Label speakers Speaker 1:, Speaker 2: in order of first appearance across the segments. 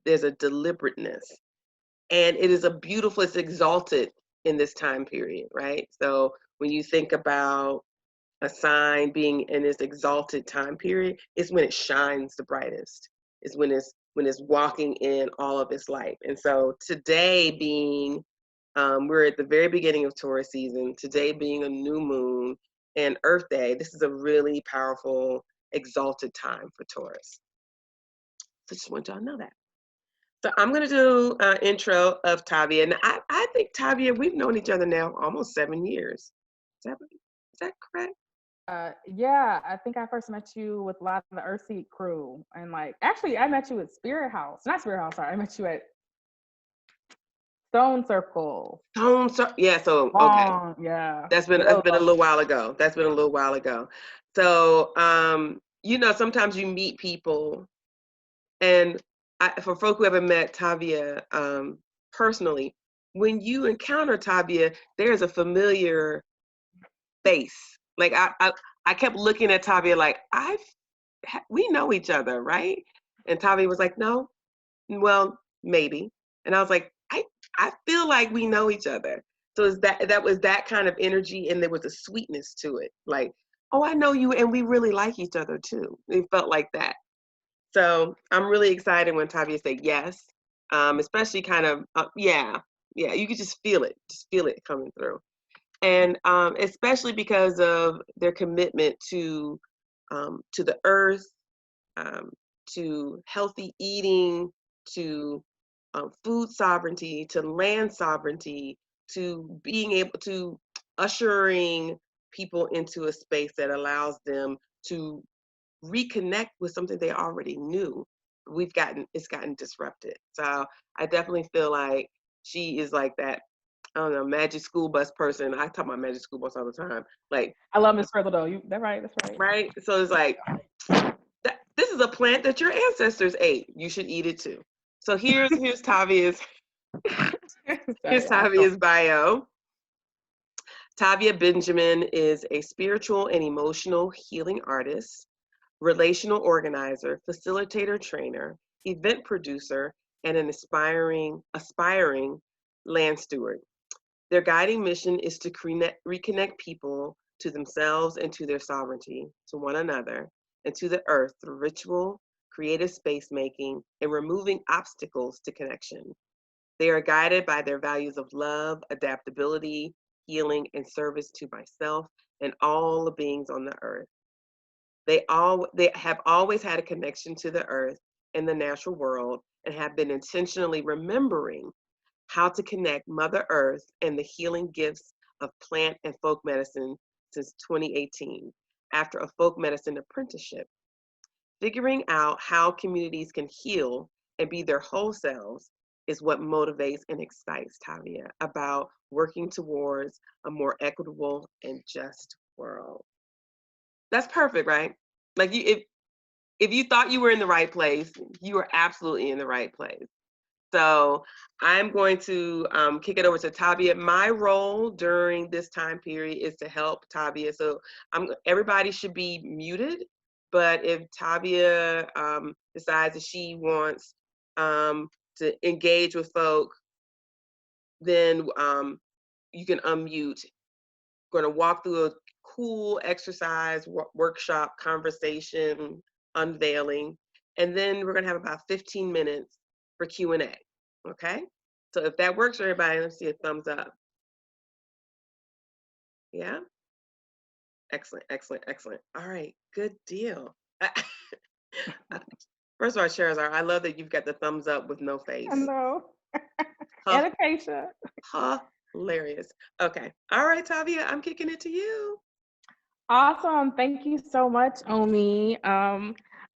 Speaker 1: there's a deliberateness, and it is it's exalted in this time period, right? So when you think about a sign being in this exalted time period, it's when it shines the brightest. It's when it's walking in all of its light. And so today being, we're at the very beginning of Taurus season. Today being a new moon and Earth Day, this is a really powerful, exalted time for Taurus. So just want y'all to know that. So I'm going to do an intro of Tavia. And I think, Tavia, we've known each other now almost 7 years. Is that correct?
Speaker 2: Yeah, I think I first met you with a lot of the Earthseed crew, and like actually, I met you at Spirit House, not Spirit House. Sorry, I met you at Stone Circle.
Speaker 1: Yeah. So okay,
Speaker 2: Long, yeah.
Speaker 1: that's been a little while ago. That's been a little while ago. So sometimes you meet people, and for folk who haven't met Tavia personally, when you encounter Tavia, there's a familiar face. Like I kept looking at Tavia like we know each other, right? And Tavia was like, no, well, maybe. And I was like, I feel like we know each other. So that was that kind of energy, and there was a sweetness to it. Like, oh, I know you, and we really like each other too. It felt like that. So I'm really excited when Tavia said yes, especially kind of yeah. You could just feel it coming through, and especially because of their commitment to the earth, um, to healthy eating, to food sovereignty, to land sovereignty, to being able to ushering people into a space that allows them to reconnect with something they already knew. It's gotten disrupted. So I definitely feel like she is like that. I don't know, magic school bus person. I talk about magic school bus all the time. Like,
Speaker 2: I love Miss Frizzle though. That's right. That's right.
Speaker 1: right? So it's like this is a plant that your ancestors ate. You should eat it too. So here's Tavia's here's
Speaker 2: Sorry,
Speaker 1: Tavia's bio. Tavia Benjamin is a spiritual and emotional healing artist, relational organizer, facilitator trainer, event producer, and an aspiring land steward. Their guiding mission is to reconnect people to themselves and to their sovereignty, to one another, and to the earth through ritual, creative space making, and removing obstacles to connection. They are guided by their values of love, adaptability, healing, and service to myself and all the beings on the earth. They have always had a connection to the earth and the natural world, and have been intentionally remembering how to connect Mother Earth and the healing gifts of plant and folk medicine since 2018, after a folk medicine apprenticeship. Figuring out how communities can heal and be their whole selves is what motivates and excites Tavia about working towards a more equitable and just world. That's perfect, right? Like if you thought you were in the right place, you are absolutely in the right place. So I'm going to kick it over to Tavia. My role during this time period is to help Tavia. So everybody should be muted, but if Tavia decides that she wants to engage with folk, then you can unmute. Going to walk through a cool exercise, workshop, conversation, unveiling, and then we're going to have about 15 minutes for Q&A. Okay? So if that works for everybody, let's see a thumbs up. Yeah? Excellent, excellent, excellent. All right, good deal. First of all, Sherazar, I love that you've got the thumbs up with no face.
Speaker 2: I know.
Speaker 1: Huh,
Speaker 2: And Acacia.
Speaker 1: hilarious. Okay. All right, Tavia, I'm kicking it to you.
Speaker 2: Awesome. Thank you so much, Omi.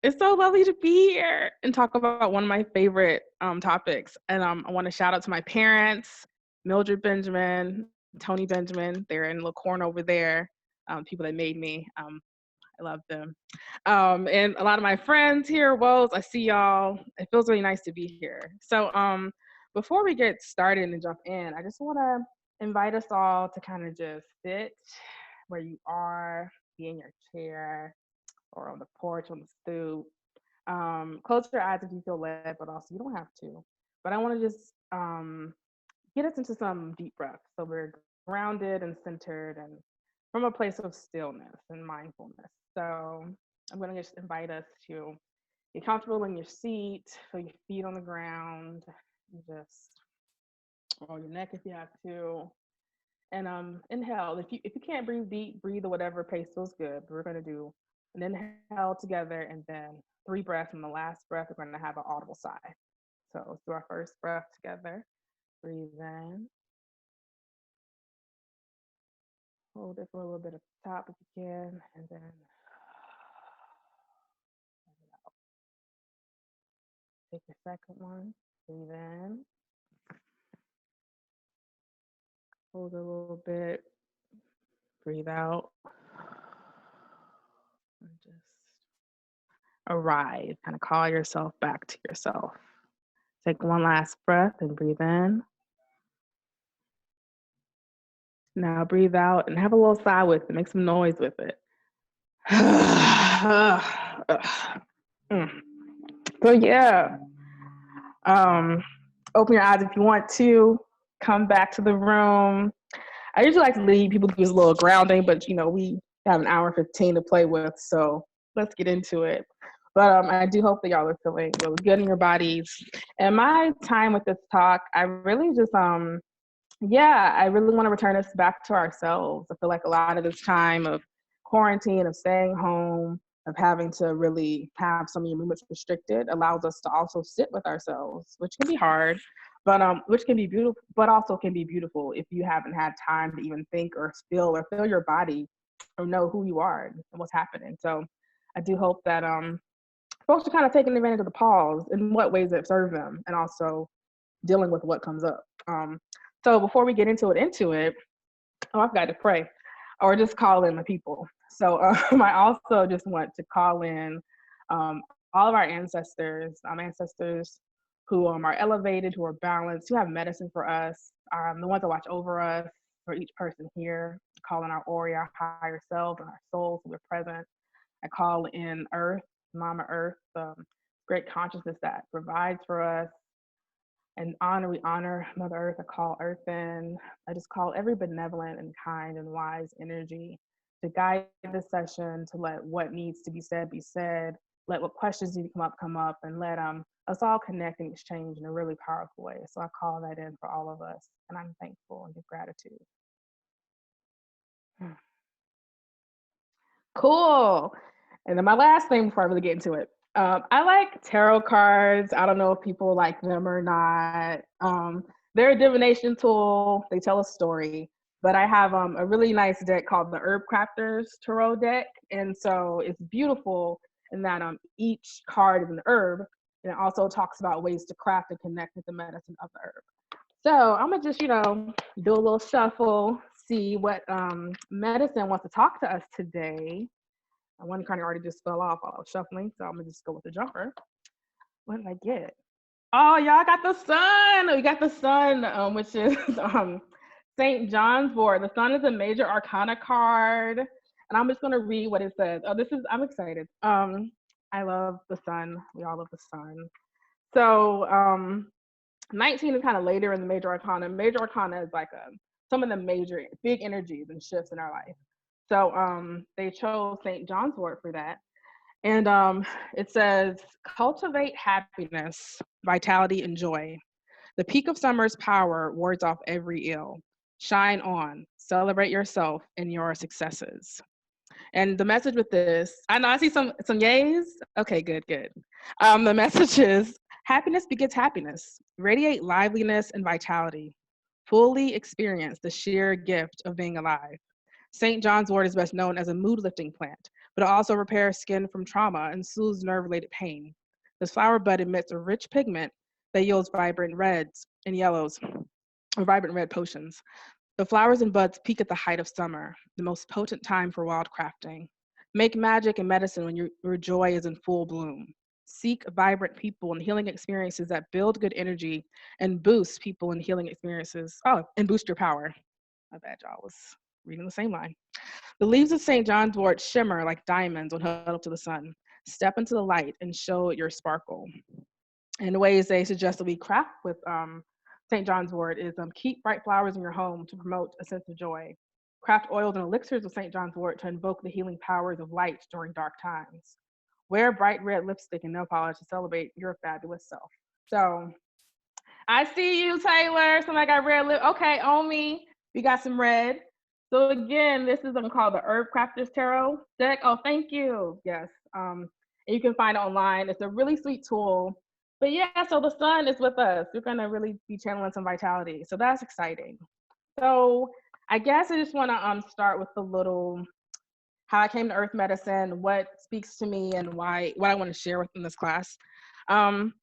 Speaker 2: It's so lovely to be here and talk about one of my favorite topics. And I want to shout out to my parents, Mildred Benjamin, Tony Benjamin. They're in the corner over there. People that made me. I love them. And a lot of my friends here, Woes, I see y'all. It feels really nice to be here. So before we get started and jump in, I just want to invite us all to kind of just sit where you are, be in your chair or on the porch, on the stoop. Close your eyes if you feel led, but also you don't have to. But I want to just get us into some deep breaths. So we're grounded and centered and from a place of stillness and mindfulness. So I'm going to just invite us to get comfortable in your seat, feel your feet on the ground, and just roll your neck if you have to. And inhale. If you can't breathe deep, breathe at whatever pace feels good. But we're gonna do an inhale together and then 3 breaths. And the last breath, we're gonna have an audible sigh. So let's do our first breath together. Breathe in. Hold it for a little bit at the top if you can, and then take your second one. Breathe in. Hold it a little bit. Breathe out. And just arrive. Kind of call yourself back to yourself. Take one last breath and breathe in. Now breathe out and have a little sigh with it. Make some noise with it. Mm. So yeah, um, open your eyes if you want to. Come back to the room. I usually like to leave people do a little grounding, but we have an hour and 15 to play with, so let's get into it. But I do hope that y'all are feeling really good in your bodies. And my time with this talk, I really just I really want to return us back to ourselves. I feel like a lot of this time of quarantine, of staying home, of having to really have some of your movements restricted allows us to also sit with ourselves, which can be hard, but which can be beautiful, but also can be beautiful if you haven't had time to even think or feel your body or know who you are and what's happening. So I do hope that folks are kind of taking advantage of the pause in what ways it serve them and also dealing with what comes up. So before we get into it, I've got to pray or just call in the people. So I also just want to call in all of our ancestors who are elevated, who are balanced, who have medicine for us, the ones that watch over us, for each person here, call in our Ori, our higher self, and our souls who are present. I call in Earth, Mama Earth, great consciousness that provides for us, and we honor Mother Earth. I call Earth in. I just call every benevolent and kind and wise energy to guide this session, to let what needs to be said, let what questions need to come up, and let us all connect and exchange in a really powerful way. So I call that in for all of us, and I'm thankful and give gratitude. Cool. And then my last thing before I really get into it. I like tarot cards. I don't know if people like them or not. They're a divination tool. They tell a story. But I have a really nice deck called the Herb Crafters Tarot deck. And so it's beautiful in that each card is an herb. And it also talks about ways to craft and connect with the medicine of the herb. So I'm going to just, do a little shuffle, see what medicine wants to talk to us today. One kind of already just fell off while I was shuffling, so I'm gonna just go with the jumper. What did I get? Oh, y'all got the sun. We got the sun, which is St. John's Wort. The sun is a major arcana card, and I'm just gonna read what it says. I'm excited. I love the sun. We all love the sun. So 19 is kind of later in the major arcana. Major arcana is like some of the major big energies and shifts in our life. So they chose St. John's Wort for that. And it says, cultivate happiness, vitality, and joy. The peak of summer's power wards off every ill. Shine on, celebrate yourself and your successes. And the message with this, I know I see some yays. Okay, good. The message is, happiness begets happiness. Radiate liveliness and vitality. Fully experience the sheer gift of being alive. St. John's Wort is best known as a mood-lifting plant, but it also repairs skin from trauma and soothes nerve-related pain. This flower bud emits a rich pigment that yields vibrant reds and yellows, or vibrant red potions. The flowers and buds peak at the height of summer, the most potent time for wildcrafting. Make magic and medicine when your joy is in full bloom. Seek vibrant people and healing experiences that build good energy and boost people in healing experiences. Oh, and boost your power. My bad, y'all. Was reading the same line. The leaves of St. John's Wort shimmer like diamonds when held up to the sun. Step into the light and show your sparkle. And the ways they suggest that we craft with St. John's wort is keep bright flowers in your home to promote a sense of joy. Craft oils and elixirs of St. John's wort to invoke the healing powers of light during dark times. Wear bright red lipstick and nail polish to celebrate your fabulous self. So I see you, Taylor. Somebody got red lip. Okay, on me. We got some red. So again, this is called the Herb Crafters Tarot deck. Oh, thank you. Yes. And you can find it online. It's a really sweet tool. But yeah, so the sun is with us. We're gonna really be channeling some vitality. So that's exciting. So I guess I just want to start with a little how I came to earth medicine, what speaks to me, and why what I want to share within this class. Um,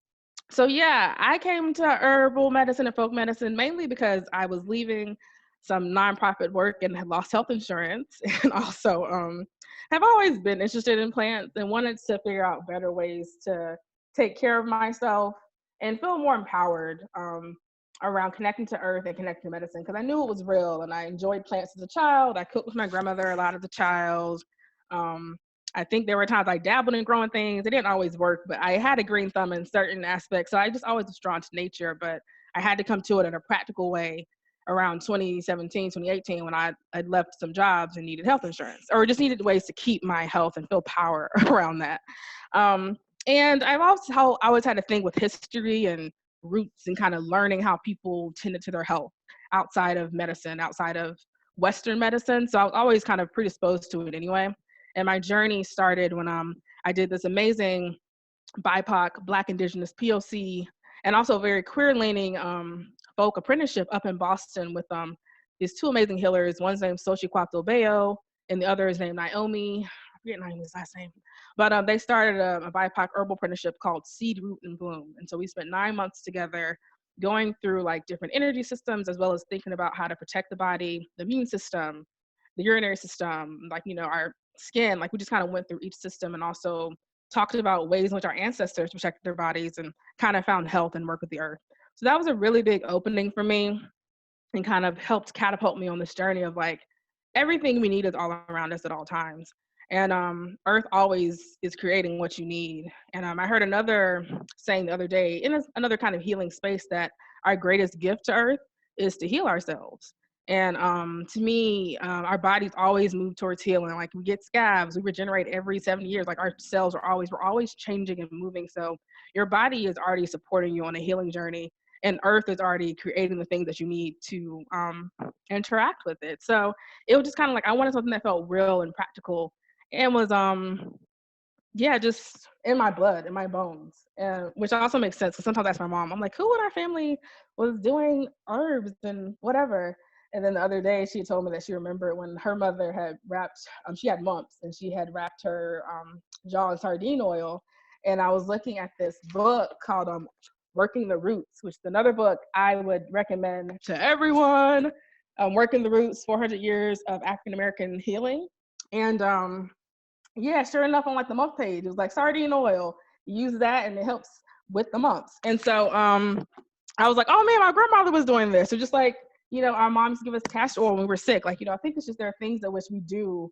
Speaker 2: so yeah, I came to herbal medicine and folk medicine mainly because I was leaving some nonprofit work and had lost health insurance, and also have always been interested in plants and wanted to figure out better ways to take care of myself and feel more empowered around connecting to earth and connecting to medicine because I knew it was real and I enjoyed plants as a child. I cooked with my grandmother a lot as a child. Um, I think there were times I dabbled in growing things. It didn't always work, but I had a green thumb in certain aspects. So I just always was drawn to nature, but I had to come to it in a practical way around 2017, 2018, when I had left some jobs and needed health insurance or just needed ways to keep my health and feel power around that. And I've also always had a thing with history and roots and kind of learning how people tended to their health outside of medicine, outside of Western medicine. So I was always kind of predisposed to it anyway. And my journey started when I did this amazing BIPOC, Black Indigenous POC, and also very queer-leaning folk apprenticeship up in Boston with these two amazing healers. One's named Sochi Kwapto Bayo, and the other is named Naomi. I forget Naomi's last name. But they started a BIPOC herbal apprenticeship called Seed, Root, and Bloom. And so we spent 9 months together going through like different energy systems, as well as thinking about how to protect the body, the immune system, the urinary system, like, you know, our skin. Like we just kind of went through each system and also talked about ways in which our ancestors protected their bodies and kind of found health and work with the earth. So that was a really big opening for me and kind of helped catapult me on this journey of like everything we need is all around us at all times. And earth always is creating what you need. And I heard another saying the other day in another kind of healing space that our greatest gift to earth is to heal ourselves. And to me, our bodies always move towards healing. Like we get scabs, we regenerate every 70 years. Like our cells are we're always changing and moving. So your body is already supporting you on a healing journey, and earth is already creating the things that you need to interact with it. So it was just kind of like I wanted something that felt real and practical and was yeah, just in my blood, in my bones, and which also makes sense because sometimes I ask my mom, I'm like, who in our family was doing herbs and whatever? And then the other day she told me that she remembered when her mother had wrapped, she had mumps and she had wrapped her jaw in sardine oil. And I was looking at this book called Working the Roots, which is another book I would recommend to everyone. Working the Roots, 400 Years of African American Healing. And yeah, sure enough, on like the mump page, it was like sardine oil. You use that and it helps with the mumps. And so I was like, oh man, my grandmother was doing this. So just like, you know, our moms give us castor oil when we were sick. Like, you know, I think it's just there are things that which we do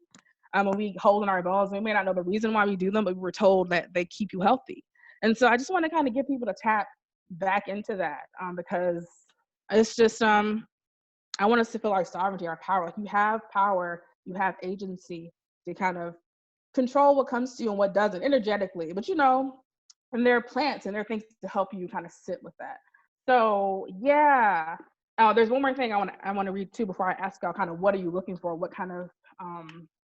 Speaker 2: when we hold in our bones. We may not know the reason why we do them, but we were told that they keep you healthy. And so I just want to kind of get people to tap back into that because it's just, I want us to feel our sovereignty, our power. Like you have power, you have agency to kind of control what comes to you and what doesn't energetically, but you know, and there are plants and there are things to help you kind of sit with that. So yeah, there's one more thing I want to read too before I ask y'all kind of what are you looking for? What kind of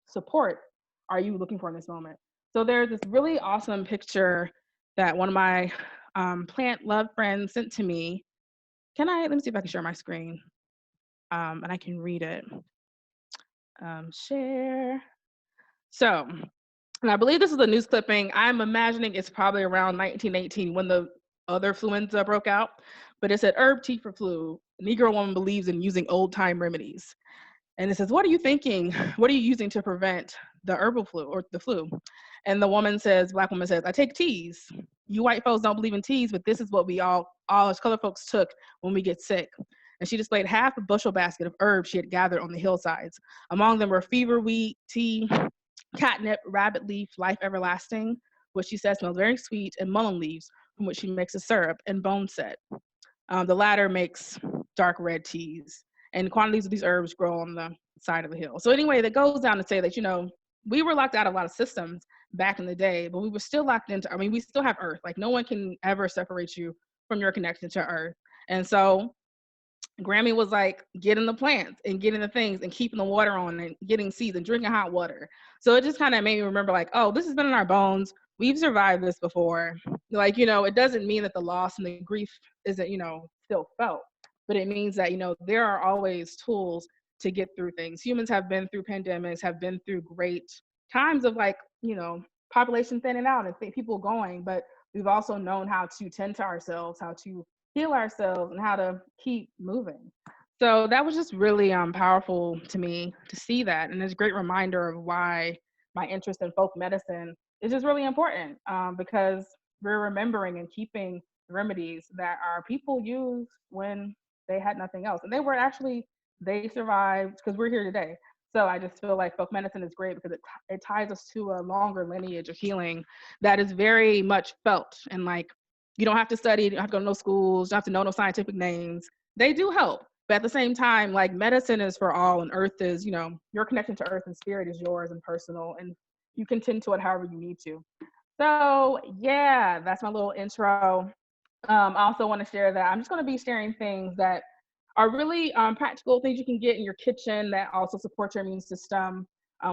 Speaker 2: support are you looking for in this moment? So there's this really awesome picture that one of my plant love friends sent to me. Let me see if I can share my screen and I can read it. Share. So, and I believe this is a news clipping. I'm imagining it's probably around 1918 when the other fluenza broke out, but it said herb tea for flu. Negro woman believes in using old time remedies. And it says, what are you thinking? What are you using to prevent the herbal flu or the flu? And the woman says, Black woman says, I take teas. You white folks don't believe in teas, but this is what we all as colored folks took when we get sick. And she displayed half a bushel basket of herbs she had gathered on the hillsides. Among them were fever wheat, tea, catnip, rabbit leaf, life everlasting, which she says smells very sweet, and mullein leaves, from which she makes a syrup, and boneset. The latter makes dark red teas. And quantities of these herbs grow on the side of the hill. So anyway, that goes down to say that, we were locked out of a lot of systems back in the day, but we were still locked into, we still have earth. Like no one can ever separate you from your connection to earth. And so Grammy was like getting the plants and getting the things and keeping the water on and getting seeds and drinking hot water. So it just kind of made me remember like, oh, this has been in our bones. We've survived this before. Like, it doesn't mean that the loss and the grief isn't, still felt, but it means that, there are always tools to get through things. Humans have been through pandemics, have been through great times of like, population thinning out and people going, but we've also known how to tend to ourselves, how to heal ourselves, and how to keep moving. So that was just really powerful to me to see that, and it's a great reminder of why my interest in folk medicine is just really important, because we're remembering and keeping remedies that our people used when they had nothing else, and they survived because we're here today. So I just feel like folk medicine is great because it ties us to a longer lineage of healing that is very much felt. And like, you don't have to study, you don't have to go to no schools, you don't have to know no scientific names. They do help. But at the same time, like medicine is for all, and earth is, your connection to earth and spirit is yours and personal, and you can tend to it however you need to. So yeah, that's my little intro. I also want to share that I'm just going to be sharing things that are really practical things you can get in your kitchen that also support your immune system.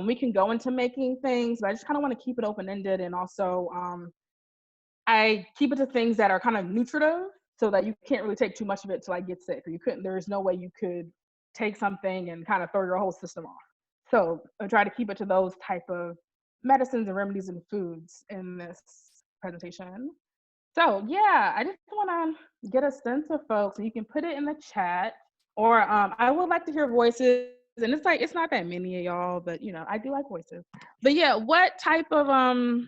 Speaker 2: We can go into making things, but I just kind of want to keep it open-ended, and also I keep it to things that are kind of nutritive so that you can't really take too much of it to like get sick, or there's no way you could take something and kind of throw your whole system off. So I try to keep it to those type of medicines and remedies and foods in this presentation. So yeah, I just want to get a sense of folks, and you can put it in the chat, or I would like to hear voices. And it's like it's not that many of y'all, but I do like voices. But yeah, what type of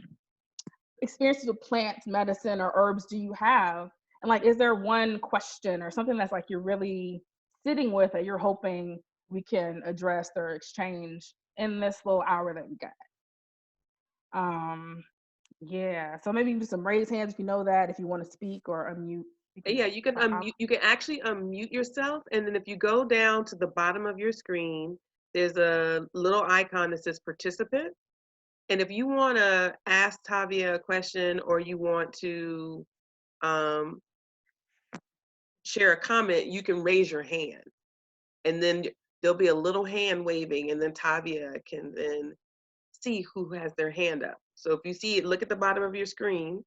Speaker 2: experiences with plants, medicine, or herbs do you have? And like, is there one question or something that's like you're really sitting with that you're hoping we can address or exchange in this little hour that we got? Yeah, so maybe do some raise hands if you know that, if you want to speak, or unmute.
Speaker 1: Yeah, you can unmute. You can actually unmute yourself, and then if you go down to the bottom of your screen, there's a little icon that says participant. And if you want to ask Tavia a question, or you want to share a comment, you can raise your hand, and then there'll be a little hand waving, and then Tavia can then see who has their hand up. So if you see it, look at the bottom of your screen,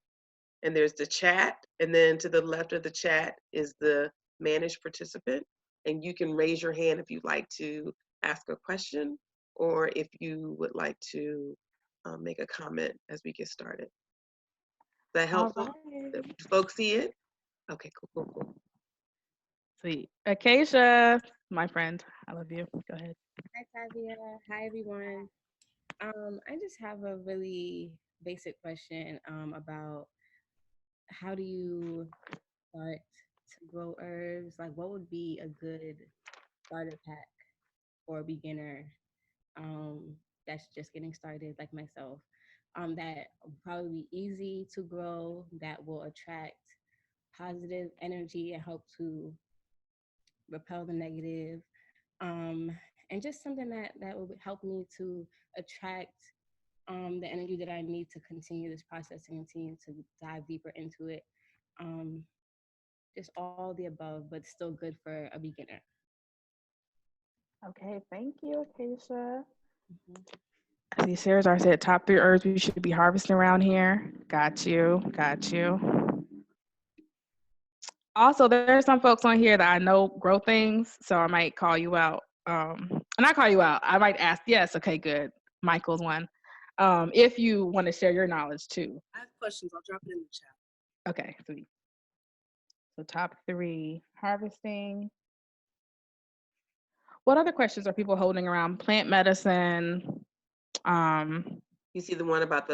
Speaker 1: and there's the chat, and then to the left of the chat is the managed participant, and you can raise your hand if you'd like to ask a question, or if you would like to make a comment as we get started. Is that helpful?
Speaker 2: Right.
Speaker 1: Folks see it? Okay, cool.
Speaker 2: Sweet. Acacia, my friend, I love you. Go ahead.
Speaker 3: Hi, Tavia. Hi, everyone. I just have a really basic question about how do you start to grow herbs? Like, what would be a good starter pack for a beginner that's just getting started, like myself? That will probably be easy to grow, that will attract positive energy and help to repel the negative, um, and just something that will help me to attract the energy that I need to continue this process and continue to dive deeper into it. Um, just all the above, but still good for a beginner.
Speaker 2: Okay, thank you, Acacia.
Speaker 3: Mm-hmm.
Speaker 2: I see Sarah's already said top 3 herbs we should be harvesting around here. Got you. Also, there's some folks on here that I know grow things, so I might call you out. And not call you out. I might ask, yes, okay, good. Michael's one. If you want to share your knowledge too.
Speaker 4: I have questions. I'll drop it in the chat.
Speaker 2: Okay, sweet. So top 3 harvesting. What other questions are people holding around plant medicine?
Speaker 1: You see the one about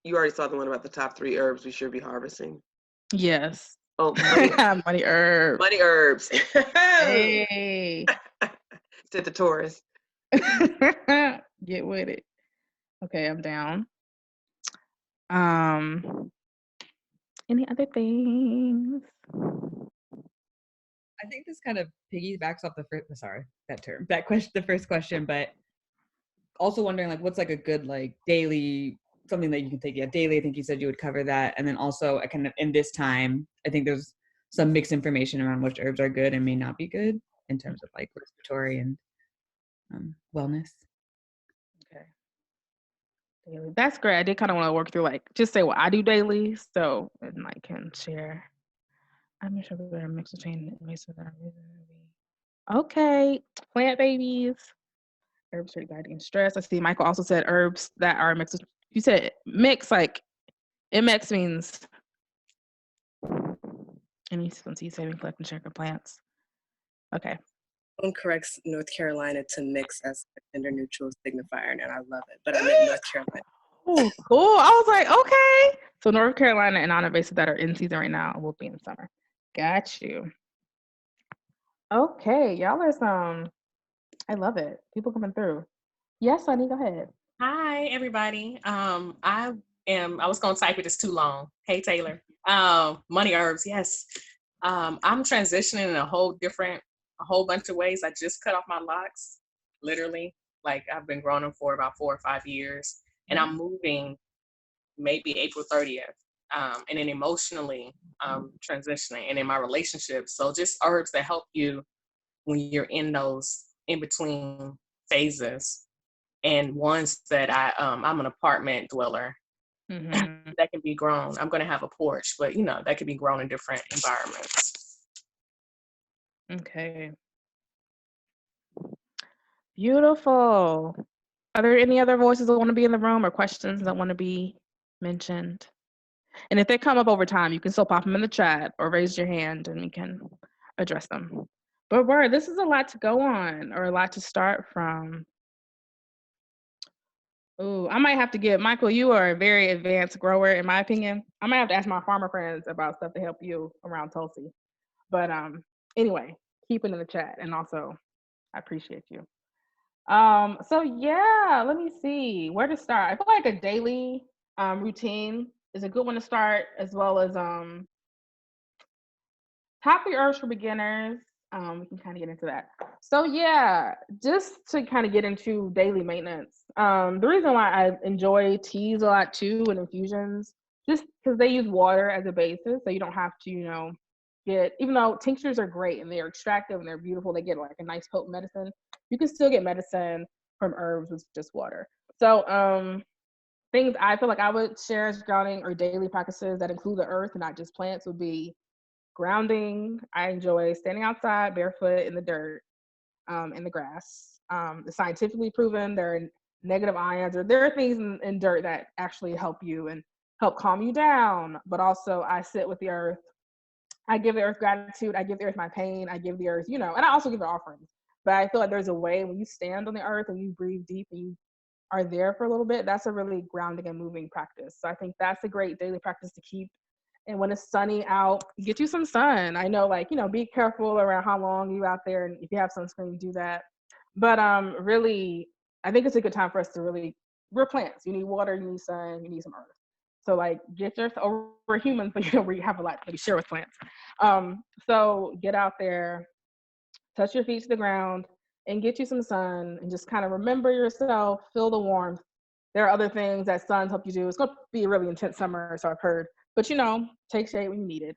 Speaker 1: you already saw the one about the top 3 herbs we should be harvesting.
Speaker 2: Yes.
Speaker 1: Oh, money,
Speaker 2: money herbs.
Speaker 1: money herbs.
Speaker 2: Hey.
Speaker 1: Said the Taurus.
Speaker 2: Get with it. Okay, I'm down. Any other things?
Speaker 5: I think this kind of piggybacks off the first, sorry, that question, the first question, but also wondering like what's like a good like daily, something that you can take daily. I think you said you would cover that. And then also I kind of in this time, I think there's some mixed information around which herbs are good and may not be good in terms of like respiratory and wellness.
Speaker 2: Okay. Daily. That's great. I did kind of want to work through like just say what I do daily, so and I can share. I'm not sure if they're mixed between invasive and okay. Plant babies, herbs for anxiety and stress. I see Michael also said herbs that are mixed. You said mix, like MX means any seed saving, collect and share plants. Okay.
Speaker 4: One corrects North Carolina to mix as a gender neutral signifier, and I love it. But I meant North Carolina.
Speaker 2: Oh, cool. I was like, okay. So North Carolina and non-invasive that are in season right now will be in summer. Got you. Okay, y'all are some. I love it. People coming through. Yes, Sunny, go ahead.
Speaker 6: Hi, everybody. I was gonna type it, it's too long. Hey, Taylor. Money herbs, yes. I'm transitioning in a whole bunch of ways. I just cut off my locks, literally. Like I've been growing them for about 4 or 5 years, and I'm moving maybe April 30th. And then emotionally, transitioning, and in my relationship. So just herbs that help you when you're in those in between phases. And ones that I'm an apartment dweller that can be grown. I'm going to have a porch, but that can be grown in different environments.
Speaker 2: Okay. Beautiful. Are there any other voices that want to be in the room or questions that want to be mentioned? And if they come up over time, you can still pop them in the chat or raise your hand and we can address them. But this is a lot to go on or a lot to start from. Ooh, I might have to give Michael, you are a very advanced grower, in my opinion. I might have to ask my farmer friends about stuff to help you around Tulsi. But anyway, keep it in the chat. And also, I appreciate you. So yeah, let me see where to start. I feel like a daily routine is a good one to start, as well as top of herbs for beginners. We can kind of get into that. So yeah, just to kind of get into daily maintenance. The reason why I enjoy teas a lot too and infusions, just because they use water as a basis, so you don't have to, get, even though tinctures are great and they're extractive and they're beautiful, they get like a nice potent medicine. You can still get medicine from herbs with just water. So things I feel like I would share as grounding or daily practices that include the earth and not just plants would be grounding. I enjoy standing outside barefoot in the dirt, in the grass. It's scientifically proven there are negative ions, or there are things in dirt that actually help you and help calm you down. But also, I sit with the earth. I give the earth gratitude. I give the earth my pain. I give the earth, and I also give it offerings. But I feel like there's a way when you stand on the earth and you breathe deep and you are there for a little bit, that's a really grounding and moving practice. So I think that's a great daily practice to keep. And when it's sunny out, get you some sun. I know, be careful around how long you out there, and if you have sunscreen, do that. But really, I think it's a good time for us to really, we're plants. You need water, you need sun, you need some earth. So get your, or we're humans, but we have a lot to share with plants. So get out there, touch your feet to the ground, and get you some sun, and just kind of remember yourself, feel the warmth. There are other things that suns help you do. It's going to be a really intense summer, so I've heard. But take shade when you need it.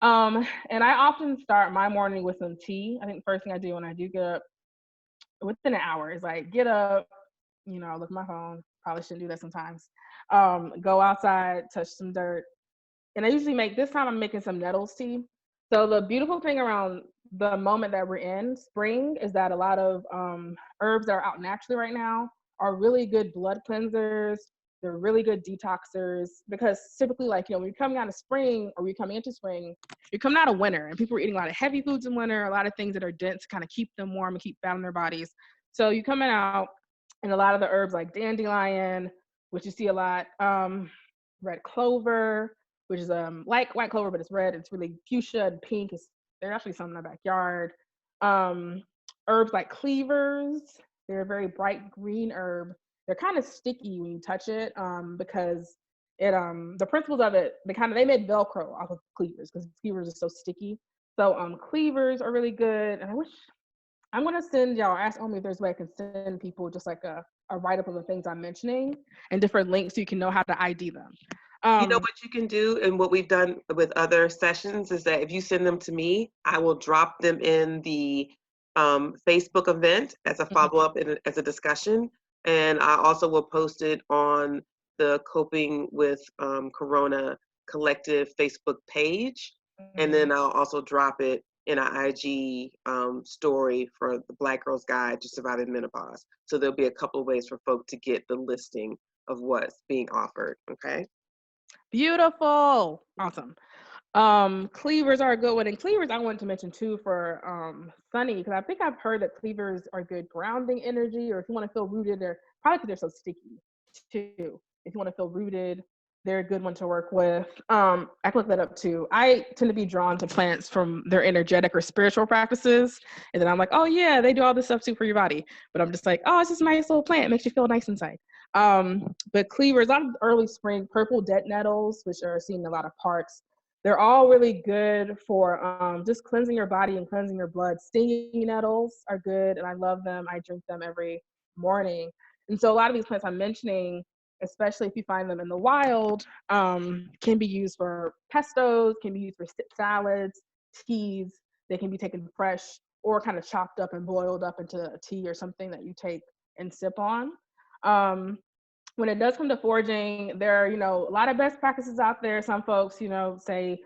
Speaker 2: And I often start my morning with some tea. I think the first thing I do when I do get up within an hour is get up, look at my phone. Probably shouldn't do that sometimes. Go outside, touch some dirt. And I usually this time I'm making some nettles tea. So the beautiful thing around the moment that we're in, spring, is that a lot of herbs that are out naturally right now are really good blood cleansers. They're really good detoxers, because typically, when you're coming out of spring or you're coming into spring, you're coming out of winter, and people are eating a lot of heavy foods in winter, a lot of things that are dense to kind of keep them warm and keep fat in their bodies. So you're coming out, and a lot of the herbs like dandelion, which you see a lot, red clover, which is like white clover, but it's red. It's really fuchsia and pink. There's actually some in my backyard. Herbs like cleavers, they're a very bright green herb. They're kind of sticky when you touch it, because It the principles of it, they made Velcro off of cleavers because cleavers are so sticky. So cleavers are really good, and I'm gonna send y'all, ask Omi if there's a way I can send people just like a write up of the things I'm mentioning and different links so you can know how to ID them.
Speaker 1: You know what you can do, and what we've done with other sessions is that if you send them to me, I will drop them in the Facebook event as a follow-up and as a discussion. And I also will post it on the Coping with Corona Collective Facebook page. And then I'll also drop it in an IG story for the Black Girl's Guide to Surviving Menopause. So there'll be a couple of ways for folk to get the listing of what's being offered, okay?
Speaker 2: Beautiful. Awesome. Cleavers are a good one. And cleavers I wanted to mention too for Sunny, because I think I've heard that cleavers are good grounding energy, or if you want to feel rooted, they're probably because they're so sticky too. If you want to feel rooted, they're a good one to work with. I can look that up too. I tend to be drawn to plants from their energetic or spiritual practices. And then I'm like, oh yeah, they do all this stuff too for your body. But I'm just like, oh, it's just a nice little plant. It makes you feel nice inside. But cleavers, a lot of early spring, purple dead nettles, which are seen in a lot of parks. They're all really good for just cleansing your body and cleansing your blood. Stinging nettles are good, and I love them. I drink them every morning. And so a lot of these plants I'm mentioning, especially if you find them in the wild, can be used for pestos, can be used for salads, teas. They can be taken fresh or kind of chopped up and boiled up into a tea or something that you take and sip on. When it does come to foraging, there are, a lot of best practices out there. Some folks, say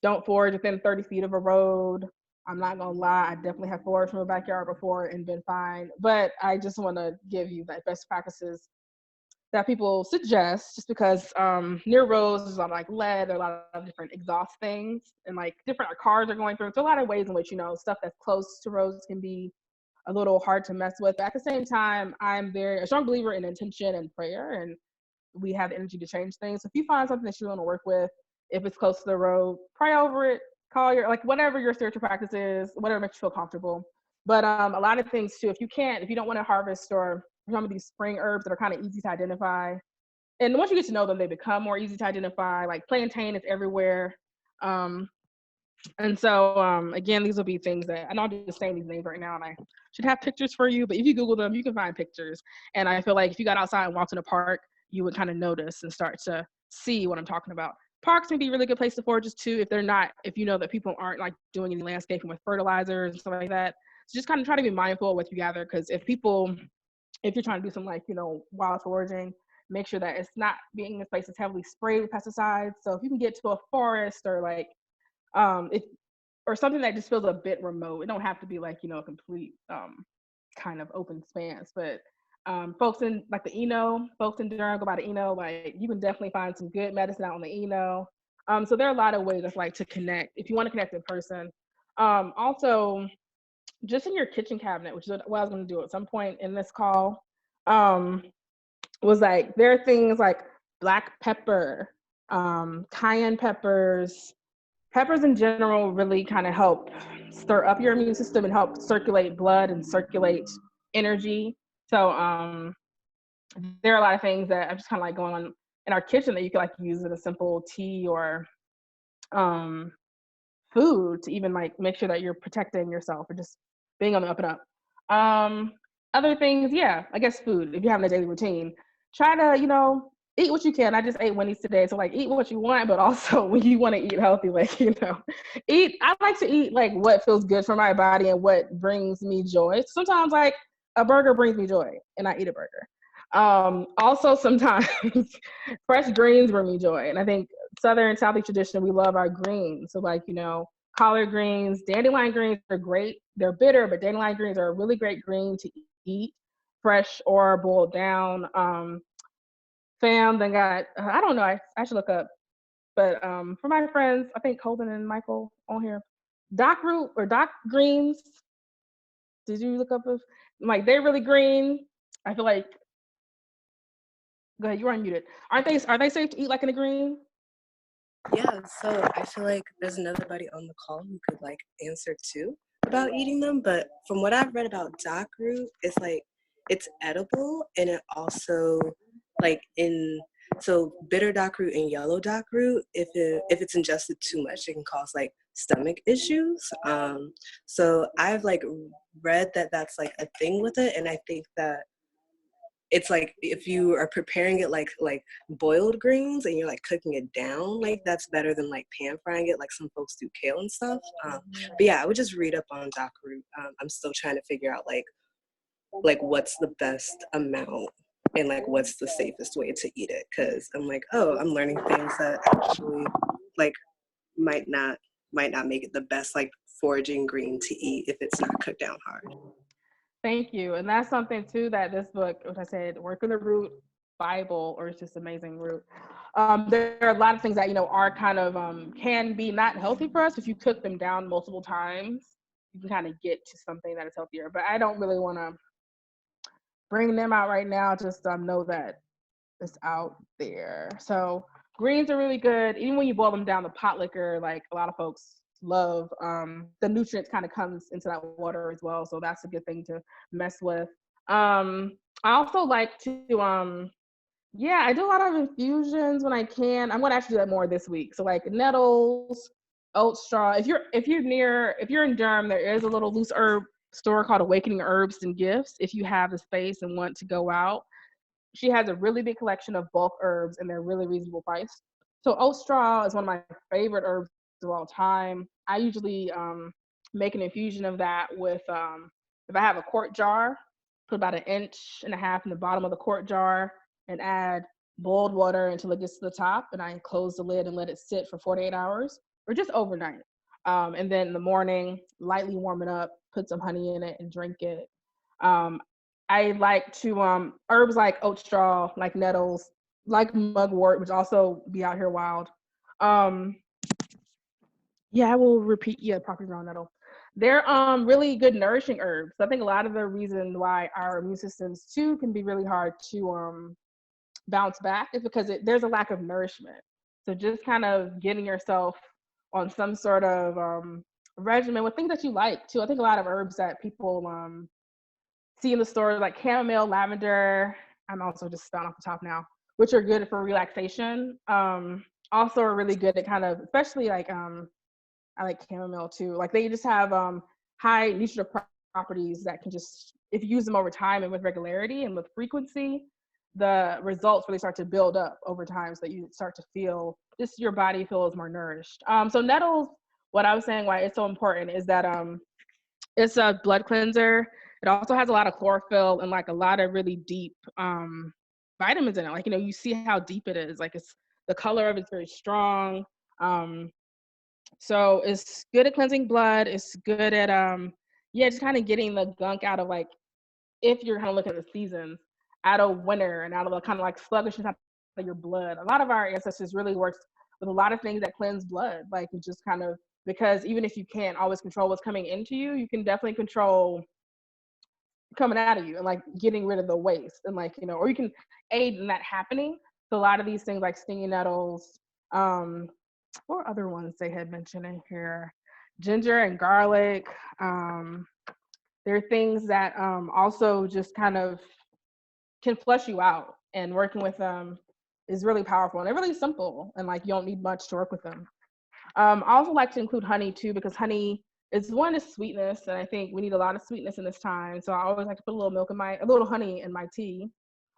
Speaker 2: don't forage within 30 feet of a road. I'm not gonna lie, I definitely have foraged from a backyard before and been fine. But I just want to give you like best practices that people suggest, just because near roads there's a lot of like lead, there are a lot of different exhaust things, and like different cars are going through. So a lot of ways in which stuff that's close to roads can be a little hard to mess with. But at the same time, I'm a strong believer in intention and prayer, and we have the energy to change things. So if you find something that you want to work with, if it's close to the road, pray over it, call whatever your spiritual practice is, whatever makes you feel comfortable. But a lot of things too, if you don't want to harvest or some of these spring herbs that are kind of easy to identify, and once you get to know them, they become more easy to identify. Like plantain is everywhere. And so, again, these will be things that I know I'm just saying these names right now, and I should have pictures for you, but if you Google them, you can find pictures. And I feel like if you got outside and walked in a park, you would kind of notice and start to see what I'm talking about. Parks can be a really good place to forage too, if you know that people aren't like doing any landscaping with fertilizers and stuff like that. So just kind of try to be mindful of what you gather, because if you're trying to do some wild foraging, make sure that it's not being in this place that's heavily sprayed with pesticides. So if you can get to a forest or or something that just feels a bit remote, it don't have to be a complete kind of open expanse. But folks in folks in Durham go by the Eno, you can definitely find some good medicine out on the Eno. So there are a lot of ways to connect if you want to connect in person. Also, just in your kitchen cabinet, which is what I was going to do at some point in this call, was there are things like black pepper, cayenne peppers. Peppers in general really kind of help stir up your immune system and help circulate blood and circulate energy. So there are a lot of things that I'm just kind of going on in our kitchen that you could use in a simple tea or food to even make sure that you're protecting yourself or just being on the up and up. Other things, yeah, I guess food. If you're having a daily routine, try to eat what you can. I just ate Wendy's today, so eat what you want, but also when you want to eat healthy, eat. I like to eat what feels good for my body and what brings me joy. Sometimes a burger brings me joy, and I eat a burger. Also sometimes fresh greens bring me joy, and I think Southern Southeast tradition, we love our greens. So collard greens, dandelion greens are great. They're bitter, but dandelion greens are a really great green to eat, fresh or boiled down. Fam then got, I don't know, I should look up. But for my friends, I think Colvin and Michael on here, dock root or dock greens. Did you look up? They're really green. I feel go ahead, you're unmuted. Are they safe to eat in a green?
Speaker 4: Yeah, so I feel like there's another buddy on the call who could answer too about eating them. But from what I've read about dock root, it's edible, and it also in So bitter dock root and yellow dock root, if it's ingested too much, it can cause like stomach issues. So I've like read that that's like a thing with it, and I think that it's like if you are preparing it like boiled greens and you're like cooking it down, like that's better than like pan frying it like some folks do kale and stuff. But yeah, I would just read up on dock root. I'm still trying to figure out like what's the best amount and like what's the safest way to eat it, because I'm like, oh, I'm learning things that actually like might not make it the best like foraging green to eat if it's not cooked down hard.
Speaker 2: Thank you. And that's something too that this book, what I said, Working the Root Bible, or it's just amazing root. There are a lot of things that, are kind of, can be not healthy for us. If you cook them down multiple times, you can kind of get to something that is healthier. But I don't really want to bring them out right now. Just know that it's out there. So greens are really good. Even when you boil them down, the pot liquor, like a lot of folks love, the nutrients kind of comes into that water as well. So that's a good thing to mess with. I also like to, I do a lot of infusions when I can. I'm going to actually do that more this week. So like nettles, oat straw. If you're in Durham, there is a little loose herb store called Awakening Herbs and Gifts. If you have the space and want to go out, she has a really big collection of bulk herbs and they're really reasonable priced. So oat straw is one of my favorite herbs of all time. I usually make an infusion of that with, if I have a quart jar, put about 1.5 inches in the bottom of the quart jar and add boiled water until it gets to the top. And I close the lid and let it sit for 48 hours or just overnight. And then in the morning, lightly warm it up, put some honey in it and drink it. I like to herbs like oat straw, like nettles, like mugwort, which also be out here wild. I will repeat. Yeah, poppy ground nettle. They're really good nourishing herbs. I think a lot of the reason why our immune systems too can be really hard to bounce back is because there's a lack of nourishment. So just kind of getting yourself on some sort of regimen with things that you like too. I think a lot of herbs that people see in the store like chamomile, lavender. I'm also just spouting off the top now, which are good for relaxation. Also are really good at kind of, especially like I like chamomile too. Like they just have high nutritive properties that can just, if you use them over time and with regularity and with frequency, the results really start to build up over time so that you start to feel, just your body feels more nourished. So nettles, what I was saying why it's so important is that it's a blood cleanser. It also has a lot of chlorophyll and like a lot of really deep vitamins in it. Like, you see how deep it is. Like the color of it's very strong. So it's good at cleansing blood. It's good at just kind of getting the gunk out of, like, if you're kind of looking at the seasons, out of winter and out of the kind of like sluggishness of your blood. A lot of our ancestors really worked with a lot of things that cleanse blood. Like it just kind of, because even if you can't always control what's coming into you, you can definitely control coming out of you and like getting rid of the waste and like, or you can aid in that happening. So a lot of these things like stinging nettles, what other ones they had mentioned in here? Ginger and garlic. There are things that also just kind of can flush you out, and working with them is really powerful and they're really simple and like you don't need much to work with them. I also like to include honey too, because honey is sweetness, and I think we need a lot of sweetness in this time. So I always like to put a little honey in my tea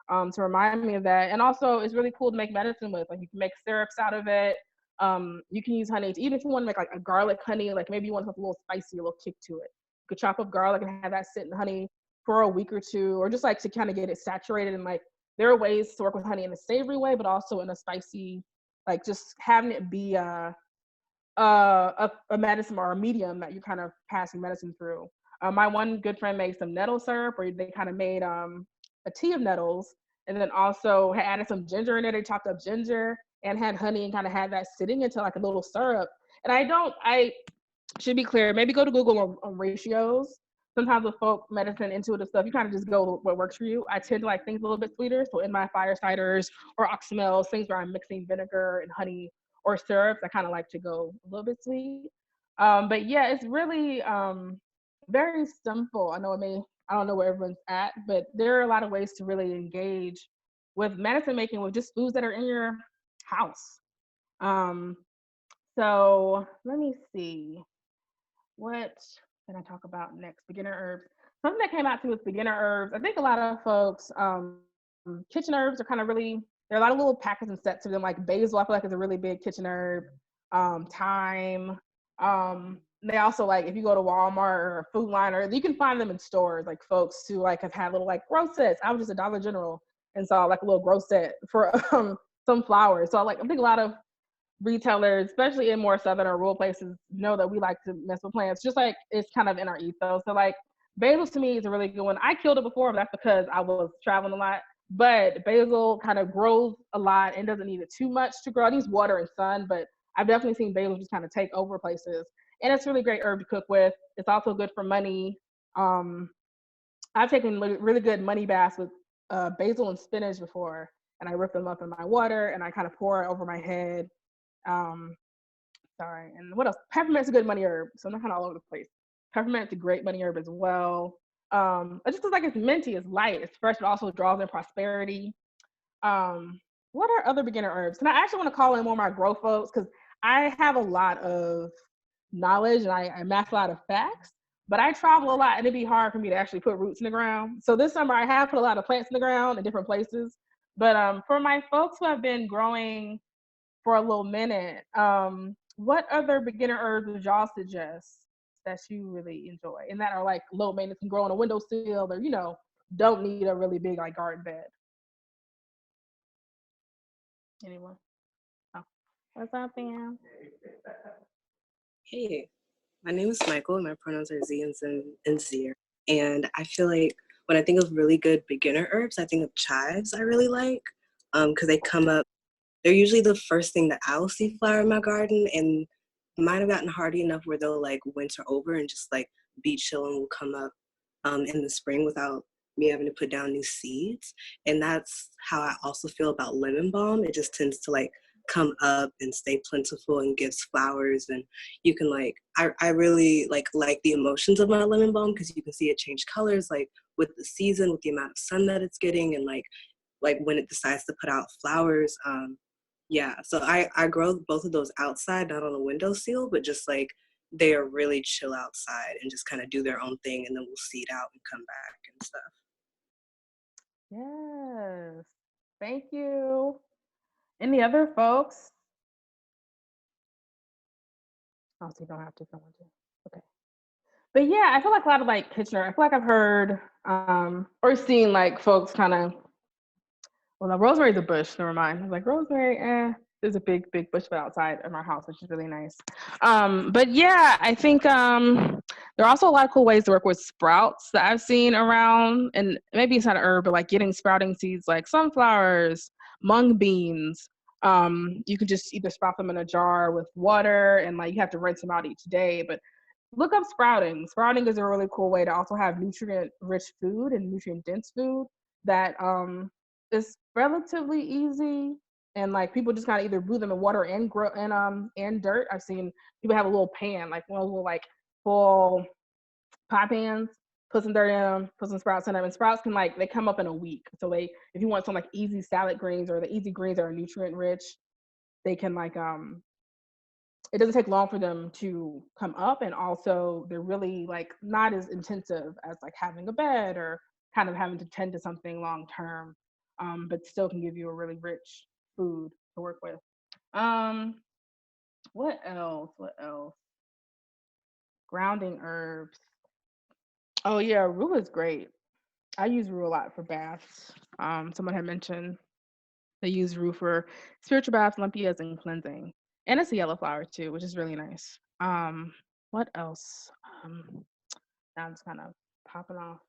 Speaker 2: to remind me of that. And also, it's really cool to make medicine with. Like you can make syrups out of it. You can use honey even if you want to make like a garlic honey. Like maybe you want something a little spicy, a little kick to it. You could chop up garlic and have that sit in honey for a week or two, or just like to kind of get it saturated. And like there are ways to work with honey in a savory way, but also in a spicy, like just having it be a medicine or a medium that you're kind of passing medicine through. My one good friend made some nettle syrup, where they kind of made a tea of nettles, and then also had added some ginger in it. They chopped up ginger and had honey and kind of had that sitting into like a little syrup. And I should be clear, maybe go to Google on ratios. Sometimes with folk medicine, intuitive stuff, you kind of just go with what works for you. I tend to like things a little bit sweeter. So in my fire ciders or oxymels, things where I'm mixing vinegar and honey or syrups, I kind of like to go a little bit sweet. But yeah, it's really very simple. I don't know where everyone's at, but there are a lot of ways to really engage with medicine making, with just foods that are in your house. Um, so let me see. What can I talk about next? Beginner herbs. Something that came out to me with beginner herbs. I think a lot of folks, kitchen herbs are kind of really, there are a lot of little packets and sets of them. Like basil, I feel like is a really big kitchen herb. Thyme. They also, like, if you go to Walmart or Food Line, or you can find them in stores, like folks who like have had little like grow sets. I was just a Dollar General and saw like a little grow set for some flowers. So I think a lot of retailers, especially in more southern or rural places, know that we like to mess with plants, just like it's kind of in our ethos. So like basil to me is a really good one. I killed it before, but that's because I was traveling a lot. But basil kind of grows a lot and doesn't need it too much to grow. It needs water and sun, but I've definitely seen basil just kind of take over places. And it's a really great herb to cook with. It's also good for money. Um, I've taken really good money baths with basil and spinach before, and I rip them up in my water and I kind of pour it over my head. um, Sorry, and what else? Peppermint's a good money herb, so I'm kind of all over the place. Peppermint's a great money herb as well. It just looks like it's minty, it's light, it's fresh, but also draws in prosperity. Um, what are other beginner herbs? And I actually want to call in more of my grow folks because I have a lot of knowledge and I master a lot of facts, but I travel a lot and it'd be hard for me to actually put roots in the ground. So this summer I have put a lot of plants in the ground in different places. But for my folks who have been growing for a little minute, what other beginner herbs would y'all suggest that you really enjoy and that are like low maintenance, can grow on a windowsill, or don't need a really big like garden bed? Anyone? Oh, what's up, fam?
Speaker 4: Hey, my name is Michael, and my pronouns are Z and Zin and Zir. And I feel like when I think of really good beginner herbs, I think of chives I really like because they come up. They're usually the first thing that I'll see flower in my garden, and mine have gotten hardy enough where they'll like winter over and just like be chill and will come up in the spring without me having to put down new seeds. And that's how I also feel about lemon balm. It just tends to like come up and stay plentiful and gives flowers, and you can like I really like the emotions of my lemon balm because you can see it change colors like with the season, with the amount of sun that it's getting, and like when it decides to put out flowers. Yeah, so I grow both of those outside, not on a windowsill, but just like they are really chill outside and just kind of do their own thing, and then we'll seed out and come back and stuff.
Speaker 2: Yes. Thank you. Any other folks? Oh, so you don't have to if you want to. Okay. But yeah, I feel like a lot of like Kitchener, I feel like I've heard or seen like folks kind of, well, no, rosemary's a bush, never mind. I was like, rosemary, there's a big, big bush outside of our house, which is really nice. But yeah, I think there are also a lot of cool ways to work with sprouts that I've seen around, and maybe it's not an herb, but like getting sprouting seeds like sunflowers, mung beans. You can just either sprout them in a jar with water, and like you have to rinse them out each day. But look up sprouting. Sprouting is a really cool way to also have nutrient-rich food and nutrient-dense food that is relatively easy, and like people just kind of either brew them in water and grow and dirt. I've seen people have a little pan, like one of those little like full pie pans, put some dirt in them, put some sprouts in them, and sprouts can like they come up in a week. So if you want some like easy salad greens or the easy greens that are nutrient rich, they can like it doesn't take long for them to come up, and also they're really like not as intensive as like having a bed or kind of having to tend to something long term, but still can give you a really rich food to work with. um what else? Grounding herbs. Oh yeah, rue is great. I use rue a lot for baths. Someone had mentioned they use rue for spiritual baths, limpias, and cleansing. And it's a yellow flower too, which is really nice. What else? Now I'm just kind of popping off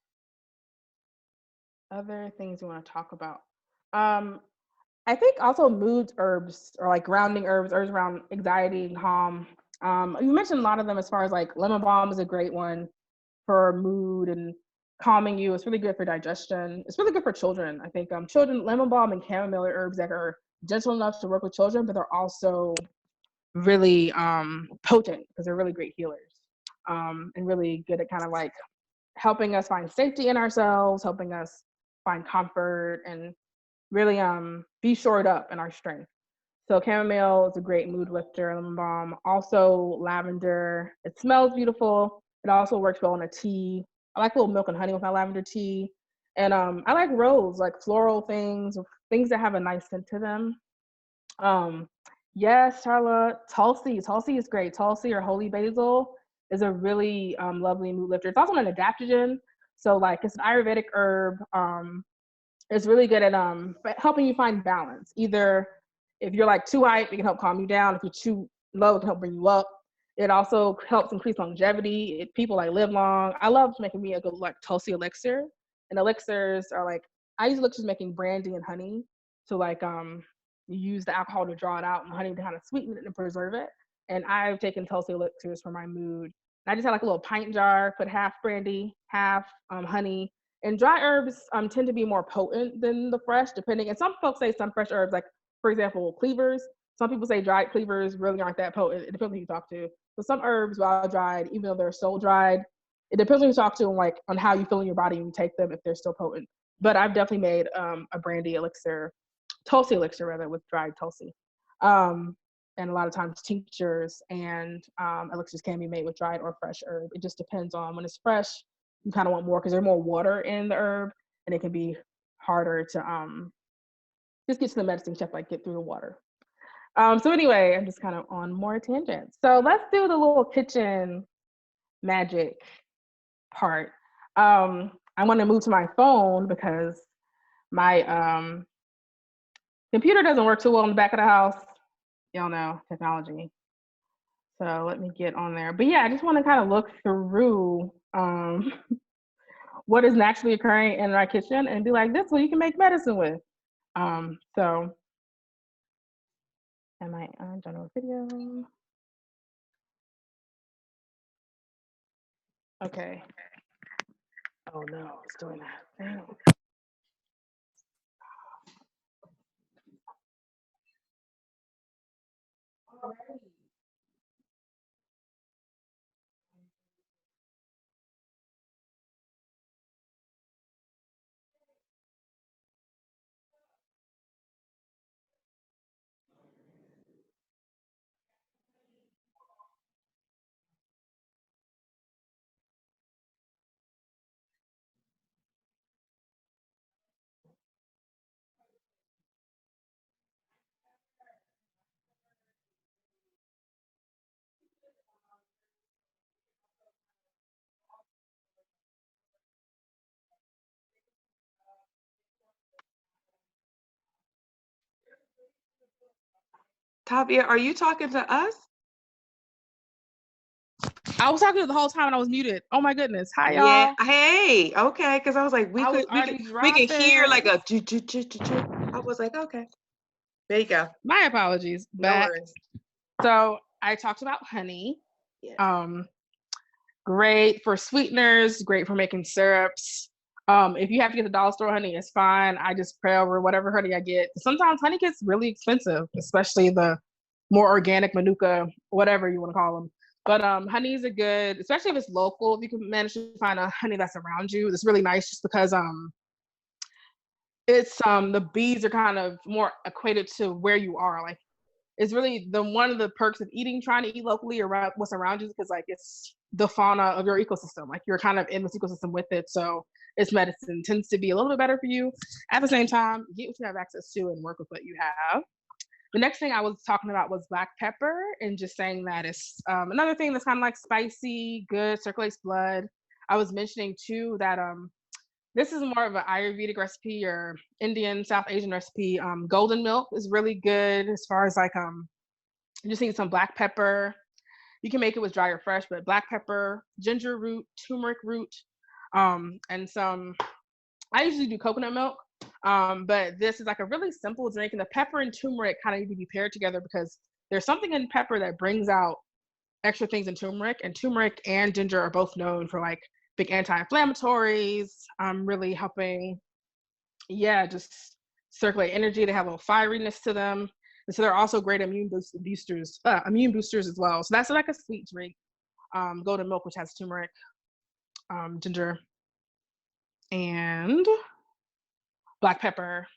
Speaker 2: other things you want to talk about. Um, I think also mood herbs or like grounding herbs, herbs around anxiety and calm. You mentioned a lot of them as far as like lemon balm is a great one for mood and calming you. It's really good for digestion. It's really good for children. I think children, lemon balm and chamomile are herbs that are gentle enough to work with children, but they're also really potent because they're really great healers, and really good at kind of like helping us find safety in ourselves, helping us find comfort and really be shored up in our strength. So chamomile is a great mood lifter, lemon balm. Also lavender. It smells beautiful. It also works well in a tea. I like a little milk and honey with my lavender tea. And I like rose, like floral things, things that have a nice scent to them. Um, yes, Charlotte, Tulsi. Tulsi is great. Tulsi or holy basil is a really lovely mood lifter. It's also an adaptogen. So like it's an Ayurvedic herb. It's really good at helping you find balance. Either if you're like too hype, it can help calm you down. If you're too low, it can help bring you up. It also helps increase longevity. People like live long. I love making me a good like Tulsi elixir. And elixirs are like I use elixirs making brandy and honey. So like you use the alcohol to draw it out and honey to kind of sweeten it and preserve it. And I've taken Tulsi elixirs for my mood. And I just had like a little pint jar, put half brandy, half honey, and dry herbs tend to be more potent than the fresh, depending. And some folks say some fresh herbs, like for example, cleavers. Some people say dried cleavers really aren't that potent. It depends who you talk to. So some herbs, while dried, even though they're soul dried, it depends who you talk to and like on how you feel in your body when you take them if they're still potent. But I've definitely made a brandy elixir, Tulsi elixir rather, with dried Tulsi. And a lot of times tinctures and elixirs can be made with dried or fresh herb. It just depends on when it's fresh. You kind of want more because there's more water in the herb, and it can be harder to just get to the medicine chef, like get through the water. So anyway, I'm just kind of on more tangents. So let's do the little kitchen magic part. I want to move to my phone because my computer doesn't work too well in the back of the house. Y'all know technology. So let me get on there. But yeah, I just want to kind of look through what is naturally occurring in our kitchen and be like, this one you can make medicine with. So am I done with video? Okay. Oh no, it's doing that thing.
Speaker 1: Tavia, are you talking to us?
Speaker 2: I was talking the whole time and I was muted. Oh my goodness. Hi y'all.
Speaker 1: Yeah. Hey. Okay. Because I was like, we can hear like a. I was like, okay. There you go.
Speaker 2: My apologies.
Speaker 1: No
Speaker 2: Back.
Speaker 1: worries.
Speaker 2: So I talked about honey.
Speaker 1: Yeah.
Speaker 2: Great for sweeteners. Great for making syrups. If you have to get the dollar store honey, it's fine. I just pray over whatever honey I get. Sometimes honey gets really expensive, especially the more organic manuka, whatever you want to call them. But honeys are good, especially if it's local. If you can manage to find a honey that's around you, it's really nice just because it's the bees are kind of more equated to where you are. Like it's really one of the perks of trying to eat locally around what's around you because like it's the fauna of your ecosystem. Like you're kind of in this ecosystem with it. So its medicine tends to be a little bit better for you. At the same time, get what you have access to and work with what you have. The next thing I was talking about was black pepper and just saying that it's another thing that's kind of like spicy, good, circulates blood. I was mentioning too that this is more of an Ayurvedic recipe or Indian, South Asian recipe. Golden milk is really good as far as like you just need some black pepper. You can make it with dry or fresh, but black pepper, ginger root, turmeric root, and some. I usually do coconut milk, but this is like a really simple drink. And the pepper and turmeric kind of need to be paired together because there's something in pepper that brings out extra things in turmeric, and turmeric and ginger are both known for like big anti-inflammatories, really helping, just circulate energy. They have a little fieriness to them. And so they're also great immune boosters as well. So that's like a sweet drink. Golden milk, which has turmeric, ginger, and black pepper.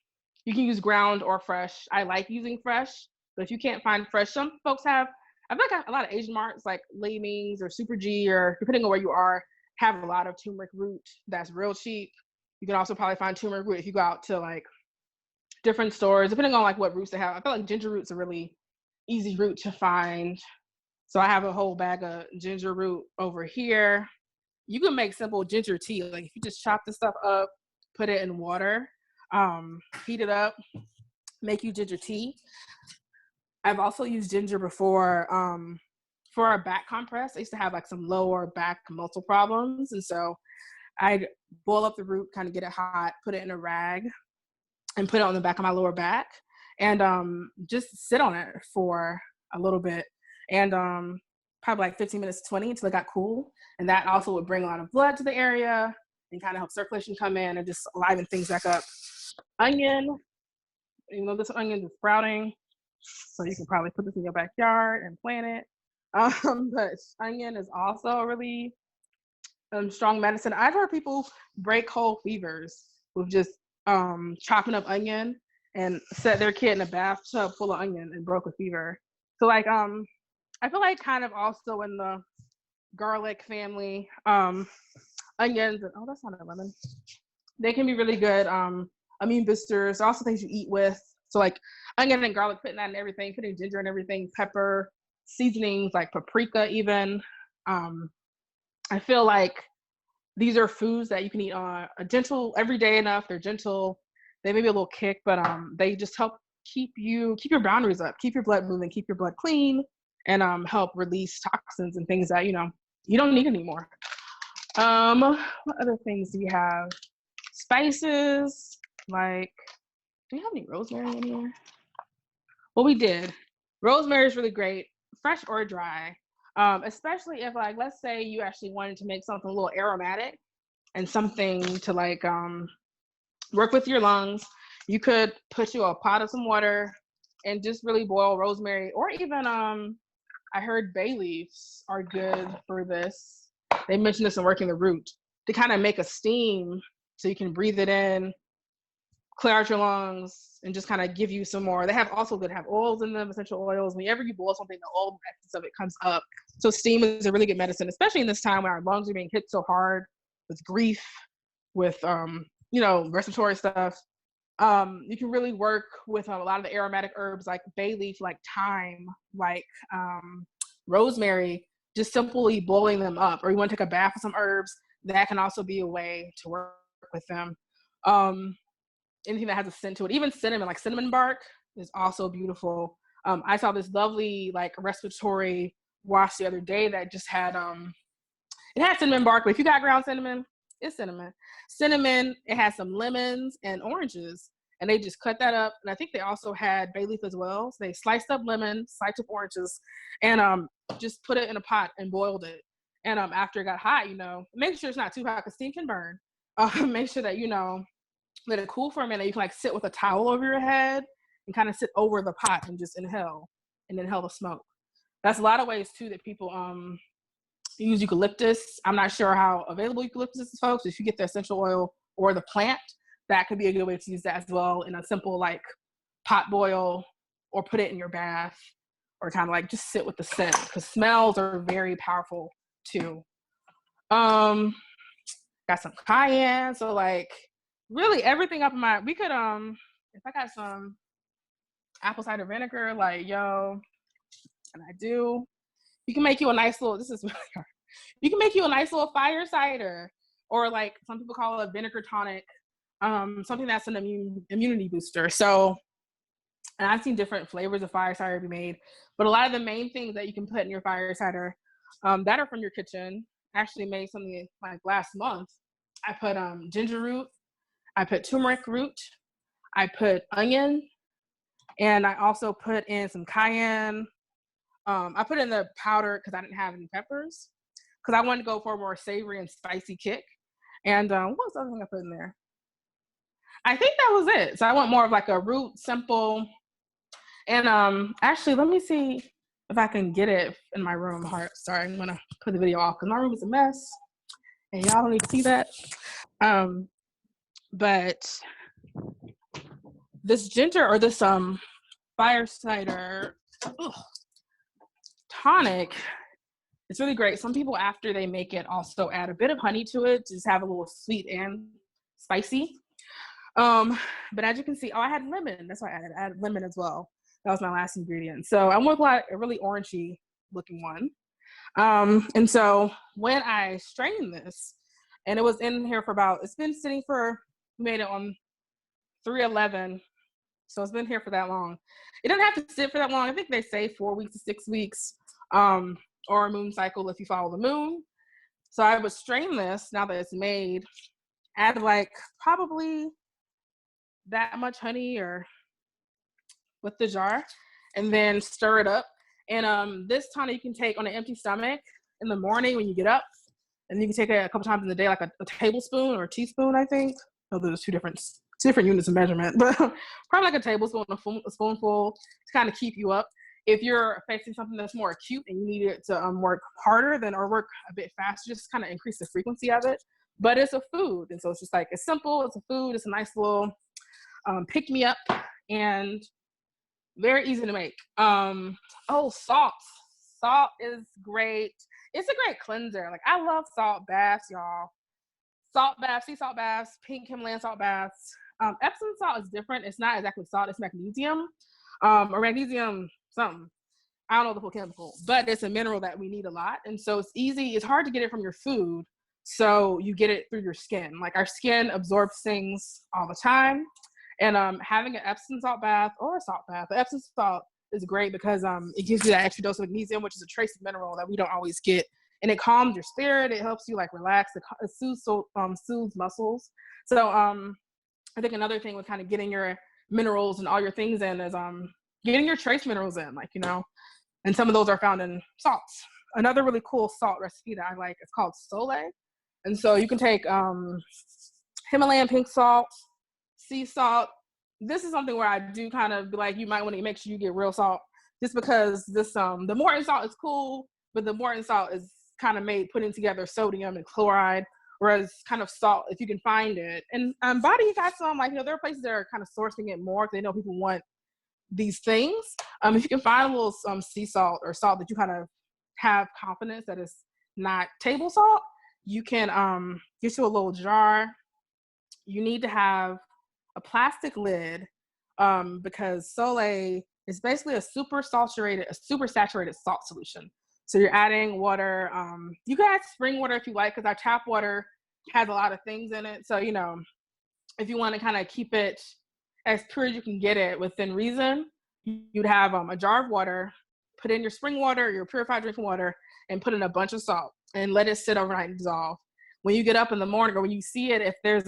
Speaker 2: You can use ground or fresh. I like using fresh, but if you can't find fresh, some folks have, I feel like a lot of Asian marts like Lei Ming's or Super G, or depending on where you are, have a lot of turmeric root that's real cheap. You can also probably find turmeric root if you go out to like different stores, depending on like what roots they have. I feel like ginger root's a really easy root to find. So I have a whole bag of ginger root over here. You can make simple ginger tea. Like if you just chop this stuff up, put it in water, heat it up, make you ginger tea. I've also used ginger before for a back compress. I used to have like some lower back muscle problems. And so I'd boil up the root, kind of get it hot, put it in a rag and put it on the back of my lower back and just sit on it for a little bit. And probably like 15 minutes, 20 until it got cool. And that also would bring a lot of blood to the area and kind of help circulation come in and just liven things back up. Onion, you know, this onion is sprouting, so you can probably put this in your backyard and plant it. But onion is also a really strong medicine. I've heard people break whole fevers with just chopping up onion and set their kid in a bathtub full of onion and broke a fever. So like I feel like kind of also in the garlic family, onions and oh, that's not a lemon. They can be really good immune boosters. Also things you eat with. So like onion and garlic, putting that in everything, putting ginger in everything, pepper, seasonings like paprika even. I feel like these are foods that you can eat on a gentle, everyday enough. They're gentle. They may be a little kick, but they just help keep your boundaries up, keep your blood moving, keep your blood clean, and help release toxins and things that, you know, you don't need anymore. What other things do you have? Spices, like, do you have any rosemary in here? Well, we did. Rosemary is really great, fresh or dry. Especially if like, let's say you actually wanted to make something a little aromatic and something to like work with your lungs. You could put you a pot of some water and just really boil rosemary, or even I heard bay leaves are good for this. They mentioned this in Working the Root, to kind of make a steam so you can breathe it in, clear out your lungs, and just kind of give you some more. They have also good have oils in them, essential oils. Whenever you boil something, the oil essence of it comes up. So steam is a really good medicine, especially in this time when our lungs are being hit so hard with grief, with you know, respiratory stuff. You can really work with a lot of the aromatic herbs like bay leaf, like thyme, like rosemary, just simply boiling them up. Or you want to take a bath with some herbs, that can also be a way to work with them. Anything that has a scent to it, even cinnamon, like cinnamon bark is also beautiful. I saw this lovely like respiratory wash the other day that just had it had cinnamon bark, but if you got ground cinnamon, it's cinnamon. Cinnamon, it has some lemons and oranges, and they just cut that up. And I think they also had bay leaf as well. So they sliced up lemon, sliced up oranges, and just put it in a pot and boiled it. And after it got hot, you know, make sure it's not too hot because steam can burn. Make sure that, you know, let it cool for a minute. You can like sit with a towel over your head and kind of sit over the pot and just inhale the smoke. That's a lot of ways too that people use eucalyptus. I'm not sure how available eucalyptus is, folks. If you get the essential oil or the plant, that could be a good way to use that as well in a simple like pot boil, or put it in your bath, or kind of like just sit with the scent, because smells are very powerful too. Got some cayenne, so like really everything up in my, we could if I got some apple cider vinegar, like yo, and I do, you can make you a nice little, this is really hard. You can make you a nice little fire cider, or like some people call it a vinegar tonic, something that's an immunity booster. So, and I've seen different flavors of fire cider be made, but a lot of the main things that you can put in your fire cider that are from your kitchen. I actually made something like last month. I put ginger root, I put turmeric root, I put onion, and I also put in some cayenne. I put in the powder because I didn't have any peppers, because I wanted to go for a more savory and spicy kick. And what was the other thing I put in there? I think that was it. So I want more of like a root, simple. And actually, let me see if I can get it in my room. Sorry, I'm gonna put the video off because my room is a mess, and y'all don't need to see that. But this ginger or this fire cider tonic, it's really great. Some people, after they make it, also add a bit of honey to it, just have a little sweet and spicy. But as you can see, I had lemon. That's why I added lemon as well. That was my last ingredient. So I went with like a really orangey looking one. And so when I strained this, and it was in here for it's been sitting for, we made it on 3/11. So it's been here for that long. It doesn't have to sit for that long. I think they say 4 weeks to 6 weeks, or a moon cycle if you follow the moon. So I would strain this now that it's made, add like probably that much honey or with the jar, and then stir it up. And this tonic you can take on an empty stomach in the morning when you get up, and you can take it a couple times in the day, like a tablespoon or a teaspoon, I think. So there's two different units of measurement, but probably like a tablespoon, a spoonful to kind of keep you up. If you're facing something that's more acute and you need it to work harder or work a bit faster, just kind of increase the frequency of it. But it's a food, and so it's just like, it's simple, it's a food, it's a nice little pick me up, and very easy to make. Salt. Salt is great. It's a great cleanser. Like, I love salt baths, y'all. Salt baths, sea salt baths, pink Himalayan salt baths. Epsom salt is different. It's not exactly salt, it's magnesium. Or magnesium something. I don't know the full chemical, but it's a mineral that we need a lot. And so it's easy, it's hard to get it from your food. So you get it through your skin. Like, our skin absorbs things all the time. And having an Epsom salt bath or a salt bath, the Epsom salt is great because it gives you that extra dose of magnesium, which is a trace mineral that we don't always get. And it calms your spirit. It helps you like relax. It soothes muscles. So I think another thing with kind of getting your minerals and all your things in is getting your trace minerals in, like, and some of those are found in salts. Another really cool salt recipe that I like is called Sole. And so you can take Himalayan pink salt, sea salt. This is something where I do kind of be like, you might want to make sure you get real salt, just because this the Morton salt is cool, but the Morton salt is kind of putting together sodium and chloride, whereas kind of salt, if you can find it. And Body got some, like, there are places that are kind of sourcing it more if they know people want these things. If you can find a little sea salt or salt that you kind of have confidence that it's not table salt, you can get you a little jar. You need to have a plastic lid, because Sole is basically a super saturated salt solution. So you're adding water. You can add spring water if you like, because our tap water has a lot of things in it. So, if you want to kind of keep it as pure as you can get it within reason, you'd have a jar of water, put in your spring water, your purified drinking water, and put in a bunch of salt and let it sit overnight and dissolve. When you get up in the morning, or when you see it, if there's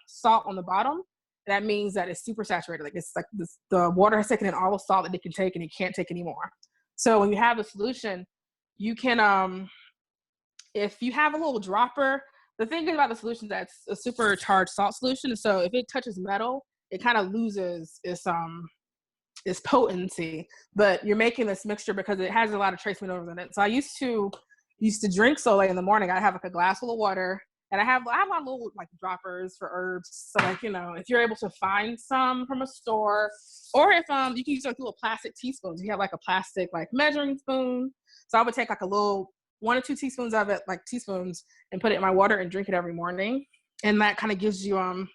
Speaker 2: salt on the bottom, that means that it's super saturated. Like, it's like the water has taken in all the salt that it can take, and it can't take anymore. So when you have a solution, you can, if you have a little dropper, the thing about the solution is that it's a supercharged salt solution. So if it touches metal, it kind of loses its potency. But you're making this mixture because it has a lot of trace minerals in it. So I used to drink Sole in the morning. I have like a glass full of water, and I have my little like droppers for herbs. So, like, if you're able to find some from a store, or if you can use like little plastic teaspoons. You have like a plastic like measuring spoon. So I would take like a little 1 or 2 teaspoons of it, like teaspoons, and put it in my water and drink it every morning. And that kind of gives you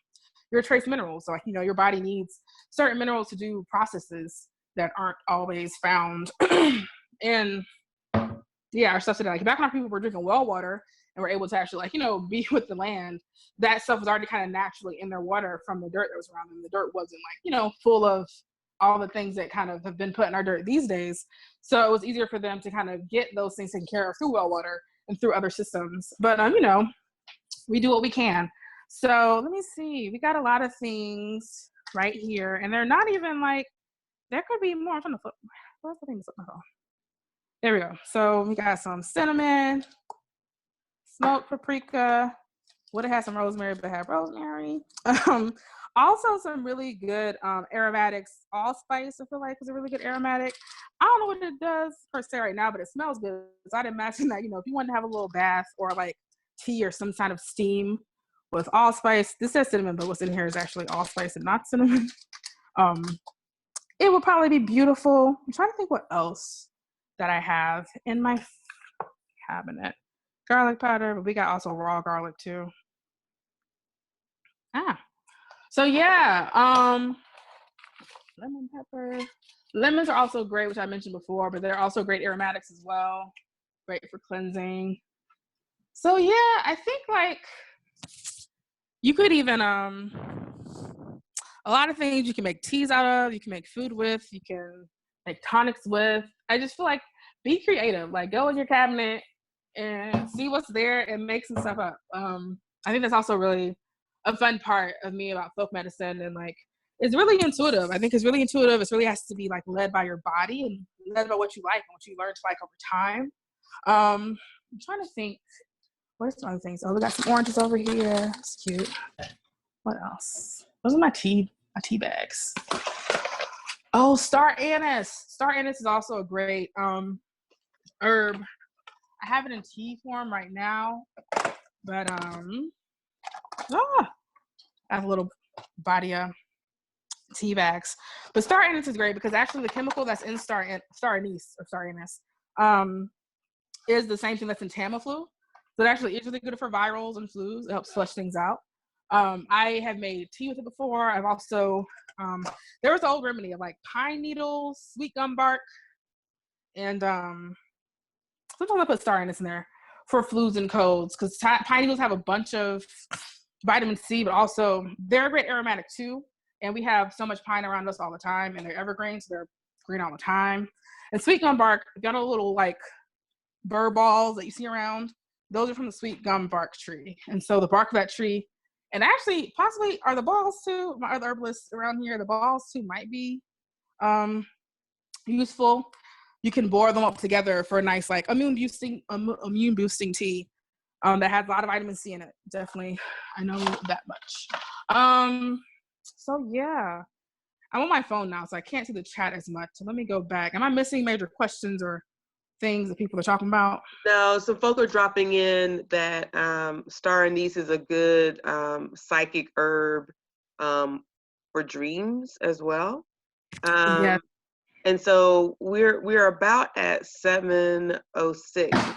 Speaker 2: your trace minerals. So, like, your body needs certain minerals to do processes that aren't always found. And yeah, our stuff today, like back when people were drinking well water and were able to actually, like, be with the land, that stuff was already kind of naturally in their water from the dirt that was around them. The dirt wasn't like, full of all the things that kind of have been put in our dirt these days. So it was easier for them to kind of get those things taken care of through well water and through other systems. But, we do what we can. So let me see. We got a lot of things right here, and they're not even like, there could be more. I'm trying to flip. What's the thing? There we go. So we got some cinnamon, smoked paprika. Would have had some rosemary, but have rosemary. Also some really good aromatics. Allspice, I feel like, is a really good aromatic. I don't know what it does per se right now, but it smells good. So I'd imagine that, if you want to have a little bath or like tea or some kind of steam with allspice. This says cinnamon, but what's in here is actually allspice and not cinnamon. it would probably be beautiful. I'm trying to think what else that I have in my cabinet. Garlic powder, but we got also raw garlic too. So yeah, lemon pepper. Lemons are also great, which I mentioned before, but they're also great aromatics as well. Great for cleansing. So yeah, I think like you could even a lot of things you can make teas out of, you can make food with, you can make tonics with. I just feel like be creative. Like go in your cabinet and see what's there and make some stuff up. I think that's also really a fun part of me about folk medicine, and like it's really intuitive. I think it's really intuitive. It really has to be like led by your body and led by what you like and what you learn to like over time. I'm trying to think. What are some other things? Oh, we got some oranges over here. That's cute. What else? Those are my tea bags. Oh, star anise. Star anise is also a great herb. I have it in tea form right now, but I have a little body of tea bags. But star anise is great because actually the chemical that's in star anise is the same thing that's in Tamiflu. So it actually is really good for virals and flus. It helps flush things out. I have made tea with it before. I've also, there was an old remedy of like pine needles, sweet gum bark, and sometimes I put star anise in there for flus and colds because pine needles have a bunch of vitamin C, but also they're a great aromatic too. And we have so much pine around us all the time, and they're evergreen, so they're green all the time. And sweet gum bark, got a little like burr balls that you see around. Those are from the sweet gum bark tree. And so the bark of that tree, and actually possibly are the balls too, my other herbalists around here, the balls too might be useful. You can boil them up together for a nice like immune boosting tea that has a lot of vitamin C in it. Definitely, I know that much. So yeah, I'm on my phone now, so I can't see the chat as much. So let me go back. Am I missing major questions or things that people are talking about?
Speaker 1: No, some folk are dropping in that star anise is a good psychic herb for dreams as well.
Speaker 2: Yeah.
Speaker 1: And so we're about at 7:06.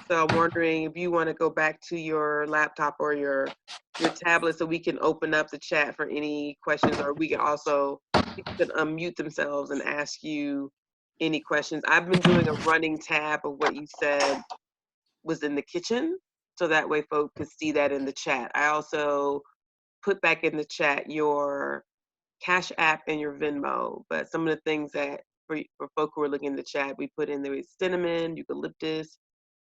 Speaker 1: So I'm wondering if you want to go back to your laptop or your tablet so we can open up the chat for any questions, or we can also people can unmute themselves and ask you any questions. I've been doing a running tab of what you said was in the kitchen, so that way folks could see that in the chat. I also put back in the chat your Cash App and your Venmo, but some of the things that for folk who are looking in the chat, we put in there is cinnamon, eucalyptus,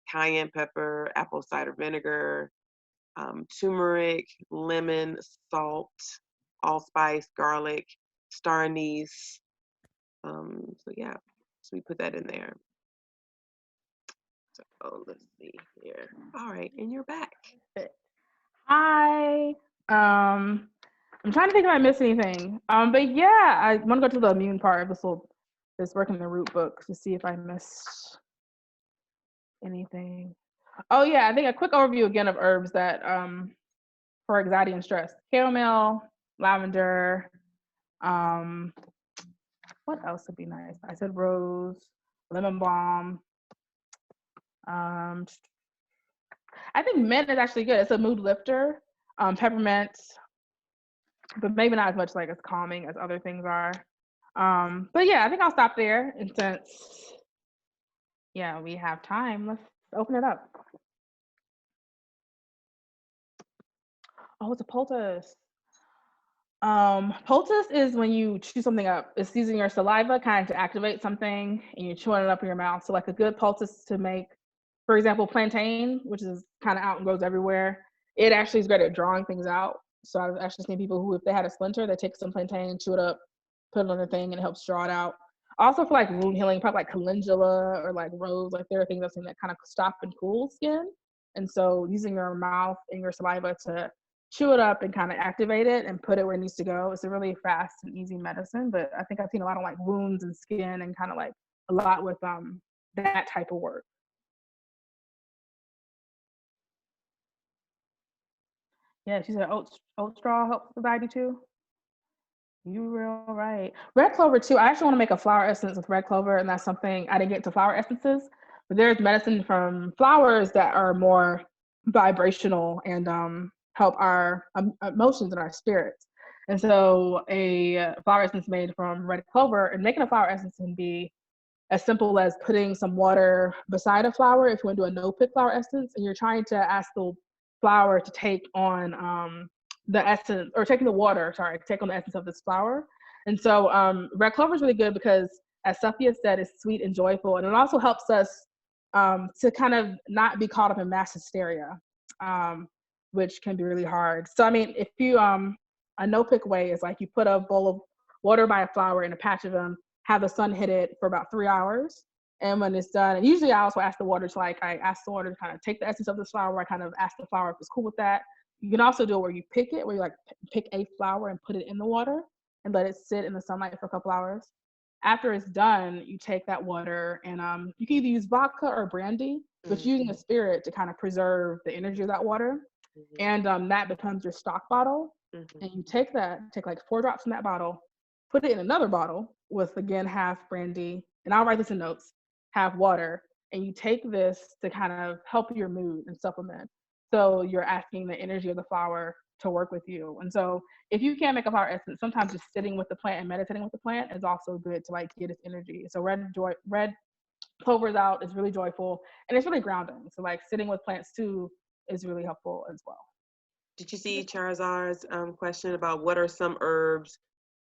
Speaker 1: cayenne pepper, apple cider vinegar, turmeric, lemon, salt, allspice, garlic, star anise. So yeah, so we put that in there. So let's see here. All right, and you're back.
Speaker 2: Hi. I'm trying to think if I missed anything. But yeah, I want to go to the immune part of this work in the root book to see if I missed anything. Oh yeah, I think a quick overview again of herbs that for anxiety and stress. Chamomile, lavender, what else would be nice? I said rose, lemon balm. I think mint is actually good. It's a mood lifter. Peppermint, but maybe not as much like as calming as other things are. But yeah, I think I'll stop there. And since we have time, let's open it up. Oh, it's a poultice. Poultice is when you chew something up. It's using your saliva kind of to activate something and you're chewing it up in your mouth. So like a good poultice to make, for example, plantain, which is kind of out and goes everywhere. It actually is great at drawing things out. So I've actually seen people who, if they had a splinter, they take some plantain, chew it up, put it on their thing, and it helps draw it out. Also for like wound healing, probably like calendula or like rose, like there are things I've seen that kind of stop and cool skin. And so using your mouth and your saliva to chew it up and kind of activate it and put it where it needs to go. It's a really fast and easy medicine, but I think I've seen a lot of like wounds and skin and kind of like a lot with that type of work. Yeah, she said oat straw helps with anxiety too. You real right. Red clover too. I actually want to make a flower essence with red clover, and that's something I didn't get into flower essences. But there's medicine from flowers that are more vibrational and help our emotions and our spirits. And so a flower essence made from red clover, and making a flower essence can be as simple as putting some water beside a flower if you want to do a no-pick flower essence, and you're trying to ask the flower to take on the essence, or taking the water, sorry, take on the essence of this flower. And so red clover is really good because, as Sophia said, it's sweet and joyful, and it also helps us to kind of not be caught up in mass hysteria, um, which can be really hard. So I mean, if you a no-pick way is like you put a bowl of water by a flower in a patch of them, have the sun hit it for about 3 hours. And when it's done, and usually I also ask the water to I ask the water to kind of take the essence of this flower. I kind of ask the flower if it's cool with that. You can also do it where you pick it, where you like pick a flower and put it in the water and let it sit in the sunlight for a couple hours. After it's done, you take that water and you can either use vodka or brandy, but using a spirit to kind of preserve the energy of that water. And that becomes your stock bottle. And you take like 4 drops from that bottle, put it in another bottle with, again, half brandy, and I'll write this in notes, half water, and you take this to kind of help your mood and supplement. So you're asking the energy of the flower to work with you. And so if you can't make a flower essence, sometimes just sitting with the plant and meditating with the plant is also good to like get its energy. So red clover's out is really joyful and it's really grounding. So like sitting with plants too is really helpful as well.
Speaker 1: Did you see Charizard's question about what are some herbs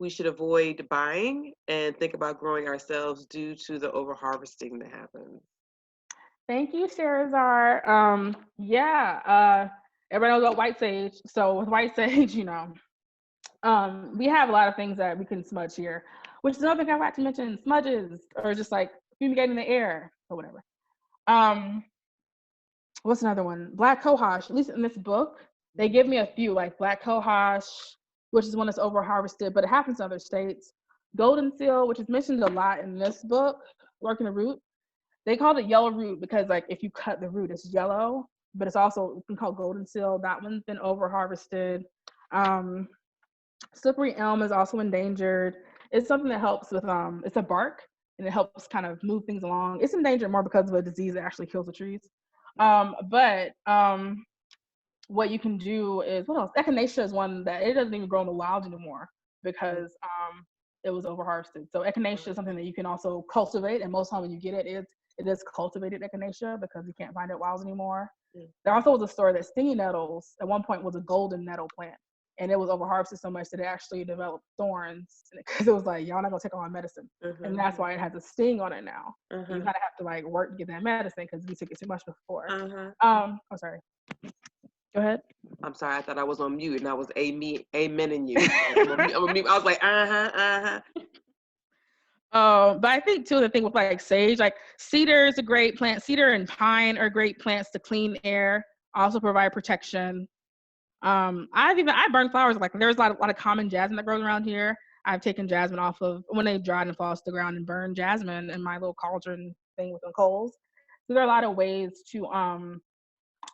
Speaker 1: we should avoid buying and think about growing ourselves due to the overharvesting that happens?
Speaker 2: Thank you, Charizard. Everybody knows about white sage. So with white sage, we have a lot of things that we can smudge here, which is another thing I like to mention, smudges, or just like fumigating the air or whatever. What's another one? Black cohosh, at least in this book, they give me a few, like black cohosh, which is one that's over harvested, but it happens in other states. Golden seal, which is mentioned a lot in this book, working the root. They call it yellow root because like if you cut the root, it's yellow, but it's also been called golden seal. That one's been over harvested. Slippery elm is also endangered. It's something that helps with it's a bark and it helps kind of move things along. It's endangered more because of a disease that actually kills the trees. But what you can do is, what else? Echinacea is one that it doesn't even grow in the wild anymore because it was over harvested. So echinacea is something that you can also cultivate, and most time when you get it, it is cultivated echinacea because you can't find it wild anymore. There also was a story that stinging nettles at one point was a golden nettle plant, and it was over harvested so much that it actually developed thorns because it was like, y'all not gonna take all my medicine, and that's why it has a sting on it now. You kind of have to like work to get that medicine because we took it too much before. Oh, sorry. Go ahead.
Speaker 1: I'm sorry, I thought I was on mute and I was amening you. I'm on mute. I was like,
Speaker 2: But I think too, the thing with like sage, like cedar is a great plant. Cedar and pine are great plants to clean air, also provide protection. I burn flowers. Like there's a lot of common jasmine that grows around here. I've taken jasmine off of when they dried and falls to the ground and burned jasmine in my little cauldron thing with the coals. So there are a lot of ways to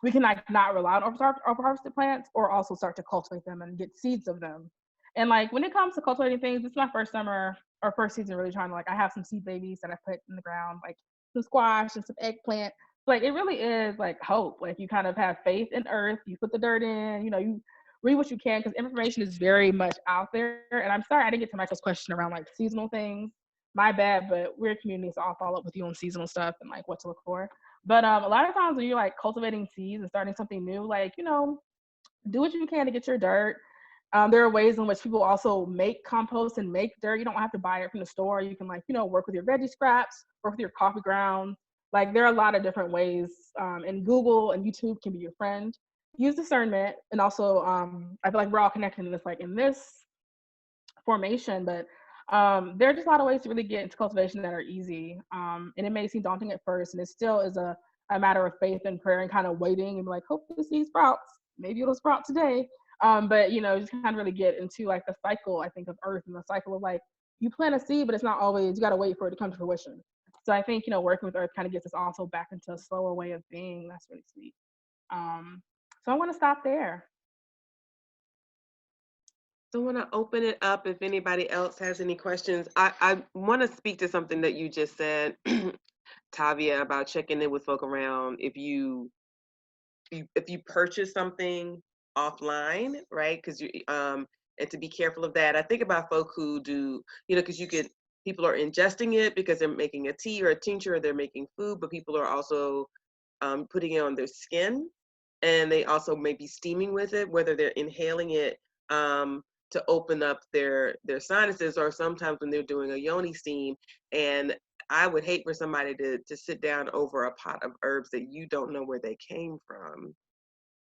Speaker 2: we can like not rely on over harvested plants, or also start to cultivate them and get seeds of them. And like when it comes to cultivating things, this is my first summer or first season really trying to like, I have some seed babies that I put in the ground, like some squash and some eggplant. Like it really is like hope. Like you kind of have faith in earth, you put the dirt in, you read what you can because information is very much out there. And I'm sorry I didn't get to Michael's question around like seasonal things. My bad, but we're a community, so I'll follow up with you on seasonal stuff and like what to look for. But a lot of times when you're like cultivating seeds and starting something new, like, do what you can to get your dirt. There are ways in which people also make compost and make dirt. You don't have to buy it from the store. You can work with your veggie scraps, work with your coffee grounds. Like there are a lot of different ways, and Google and YouTube can be your friend. Use discernment. And also, I feel like we're all connected in this formation, but there are just a lot of ways to really get into cultivation that are easy. And it may seem daunting at first, and it still is a matter of faith and prayer and kind of waiting and like, hope this seed sprouts. Maybe it'll sprout today. But just kind of really get into like the cycle, I think, of earth, and the cycle of like, you plant a seed, but it's not always, you got to wait for it to come to fruition. So I think, working with earth kind of gets us also back into a slower way of being. That's really sweet. So I'm going to stop there.
Speaker 1: So I want to open it up if anybody else has any questions. I want to speak to something that you just said, Tavia, about checking in with folk around if you purchase something offline, right? Because you and to be careful of that. I think about folk who do, because people are ingesting it because they're making a tea or a tincture, or they're making food, but people are also putting it on their skin, and they also may be steaming with it, whether they're inhaling it to open up their sinuses, or sometimes when they're doing a yoni steam. And I would hate for somebody to sit down over a pot of herbs that you don't know where they came from.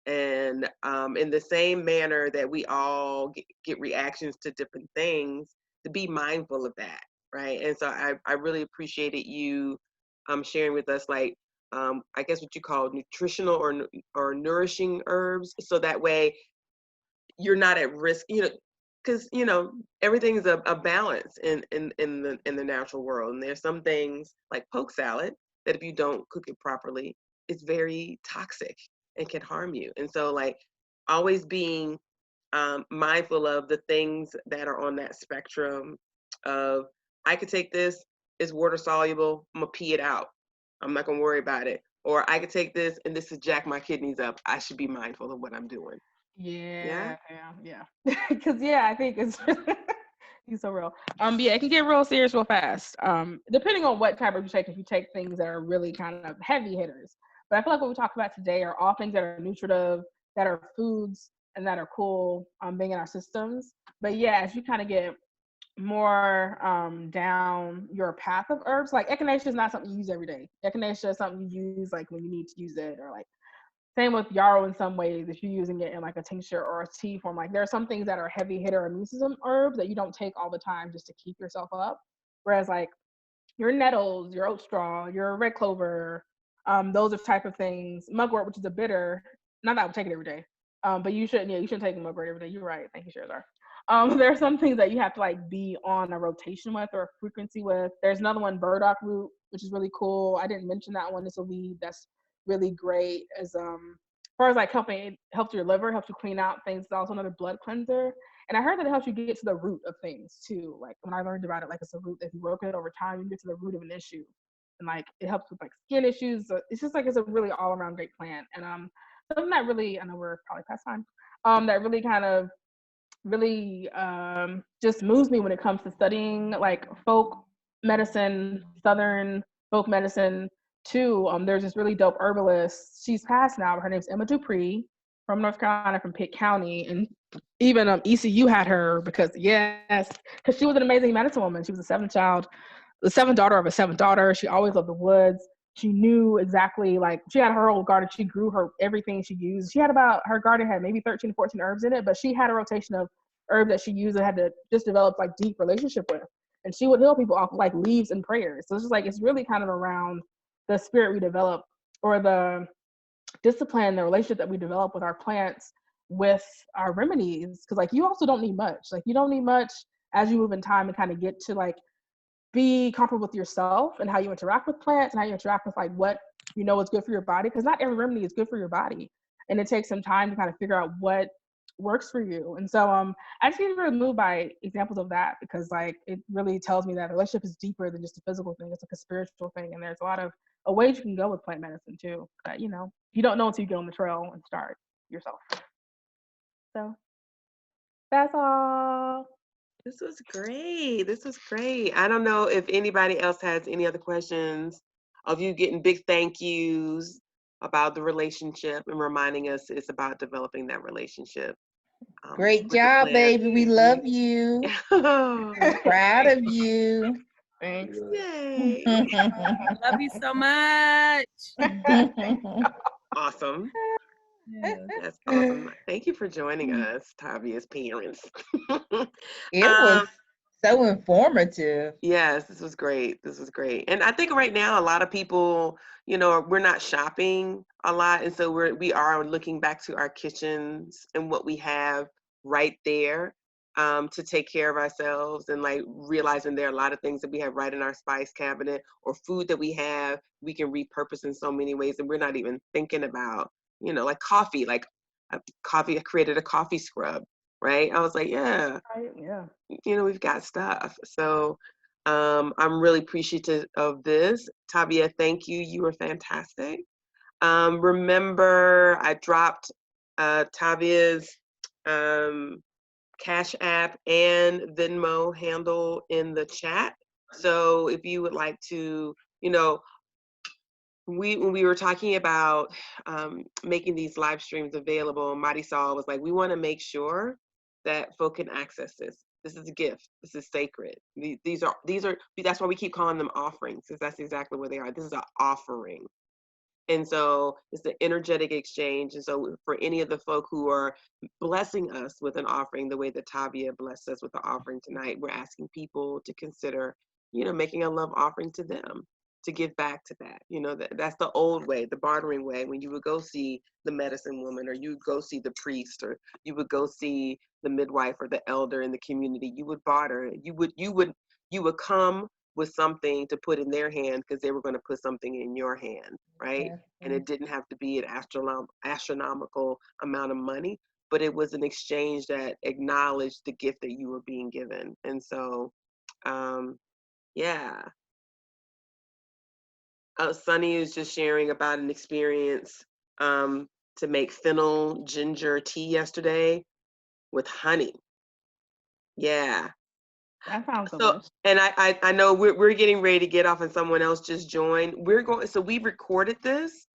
Speaker 1: And in the same manner that we all get reactions to different things, to be mindful of that, right? And so I really appreciated you sharing with us, like, I guess what you call nutritional or nourishing herbs, so that way you're not at risk, because everything's a balance in the natural world, and there's some things like poke salad that if you don't cook it properly, it's very toxic and can harm you. And so, like, always being mindful of the things that are on that spectrum of, I could take this, it's water soluble, I'm gonna pee it out, I'm not gonna worry about it. Or I could take this and this is jack my kidneys up, I should be mindful of what I'm doing. Yeah.
Speaker 2: Yeah. Because I think it's he's so real. Yeah, it can get real serious real fast. Depending on what type of you take, if you take things that are really kind of heavy hitters. But I feel like what we talked about today are all things that are nutritive, that are foods, and that are cool being in our systems. But yeah, as you kind of get more down your path of herbs, like echinacea is not something you use every day. Echinacea is something you use like when you need to use it, or like same with yarrow in some ways, if you're using it in like a tincture or a tea form. Like there are some things that are heavy hitter immune system herbs that you don't take all the time just to keep yourself up. Whereas like your nettles, your oat straw, your red clover, those are type of things. Mugwort, which is a bitter, not that I would take it every day, but you shouldn't take mugwort every day. You're right. Thank you, Sherzar. There are some things that you have to like be on a rotation with or a frequency with. There's another one, burdock root, which is really cool. I didn't mention that one. It's a weed that's really great as far as like helping, it helps your liver, helps you clean out things. It's also another blood cleanser. And I heard that it helps you get to the root of things too. Like when I learned about it, like it's a root that if you work it over time, you get to the root of an issue. And like it helps with like skin issues. It's just like it's a really all around great plant. And something that really, I know we're probably past time, that really kind of really just moves me when it comes to studying like folk medicine, Southern folk medicine too. There's this really dope herbalist. She's passed now, but her name's Emma Dupree from North Carolina, from Pitt County. And even ECU had her because she was an amazing medicine woman. She was the seventh daughter of a seventh daughter. She always loved the woods. She knew exactly, like, she had her whole garden. She grew everything she used. Her garden had maybe 13 to 14 herbs in it, but she had a rotation of herbs that she used and had to just develop like deep relationship with. And she would heal people off like leaves and prayers. So it's just like, it's really kind of around the spirit we develop, or the discipline, the relationship that we develop with our plants, with our remedies. Cause like you also don't need much. Like you don't need much as you move in time and kind of get to like be comfortable with yourself and how you interact with plants and how you interact with like what you know is good for your body, because not every remedy is good for your body, and it takes some time to kind of figure out what works for you. And so I just get really moved by examples of that, because like it really tells me that the relationship is deeper than just a physical thing. It's like a spiritual thing, and there's a lot of ways you can go with plant medicine too, that you don't know until you get on the trail and start yourself. So that's all.
Speaker 1: This was great. I don't know if anybody else has any other questions of you getting big thank yous about the relationship and reminding us it's about developing that relationship.
Speaker 7: Great job, baby. We love you. Proud of you.
Speaker 2: Thanks.
Speaker 1: Yay.
Speaker 8: Love you so much.
Speaker 1: Awesome. That's awesome. Thank you for joining us, Tavia's parents.
Speaker 7: It was so informative.
Speaker 1: Yes, this was great. And I think right now a lot of people, we're not shopping a lot, and so we are looking back to our kitchens and what we have right there to take care of ourselves, and like realizing there are a lot of things that we have right in our spice cabinet, or food that we can repurpose in so many ways, and we're not even thinking about, like coffee. Like coffee, I created a coffee scrub, right? I was like, yeah,
Speaker 2: Yeah.
Speaker 1: you know, we've got stuff. So I'm really appreciative of this. Tavia, thank you. You were fantastic. Remember, I dropped Tavia's Cash App and Venmo handle in the chat. So if you would like to, you know, when we were talking about making these live streams available, Marisol was like, we want to make sure that folk can access this. This is a gift. This is sacred. These are that's why we keep calling them offerings, because that's exactly what they are. This is an offering. And so it's the energetic exchange. And so for any of the folk who are blessing us with an offering, the way that Tavia blessed us with the offering tonight, we're asking people to consider, you know, making a love offering to them, to give back to that. You know, that's the old way, the bartering way, when you would go see the medicine woman, or you would go see the priest, or you would go see the midwife or the elder in the community. You would barter. You would come with something to put in their hand because they were going to put something in your hand, right? And it didn't have to be an astronomical amount of money, but it was an exchange that acknowledged the gift that you were being given. And so, yeah. Sunny is just sharing about an experience to make fennel ginger tea yesterday with honey. Yeah.
Speaker 2: That sounds
Speaker 1: So,
Speaker 2: delicious.
Speaker 1: and I know we're getting ready to get off, and someone else just joined. So we recorded this,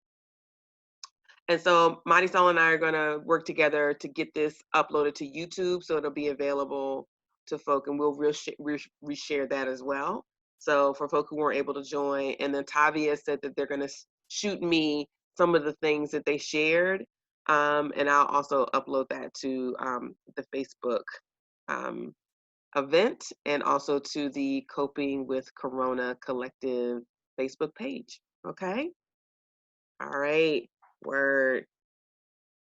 Speaker 1: and so Marisol and I are gonna work together to get this uploaded to YouTube, so it'll be available to folk, and we'll reshare that as well. So for folk who weren't able to join, and then Tavia said that they're gonna shoot me some of the things that they shared, and I'll also upload that to the Facebook event, and also to the Coping with Corona Collective Facebook page. Okay. All right. Word.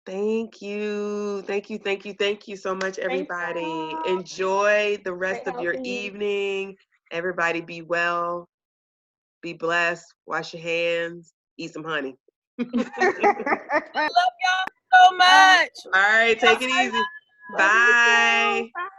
Speaker 1: Thank you. Thank you. Thank you. Thank you so much, everybody.
Speaker 2: y'all.
Speaker 1: Enjoy the rest
Speaker 2: Great
Speaker 1: of your
Speaker 2: helping you.
Speaker 1: evening. Everybody be well, be blessed, wash your hands, eat some honey.
Speaker 8: I love y'all so much.
Speaker 1: All right. Take it easy.
Speaker 2: Love you too.
Speaker 1: Bye.
Speaker 2: Bye.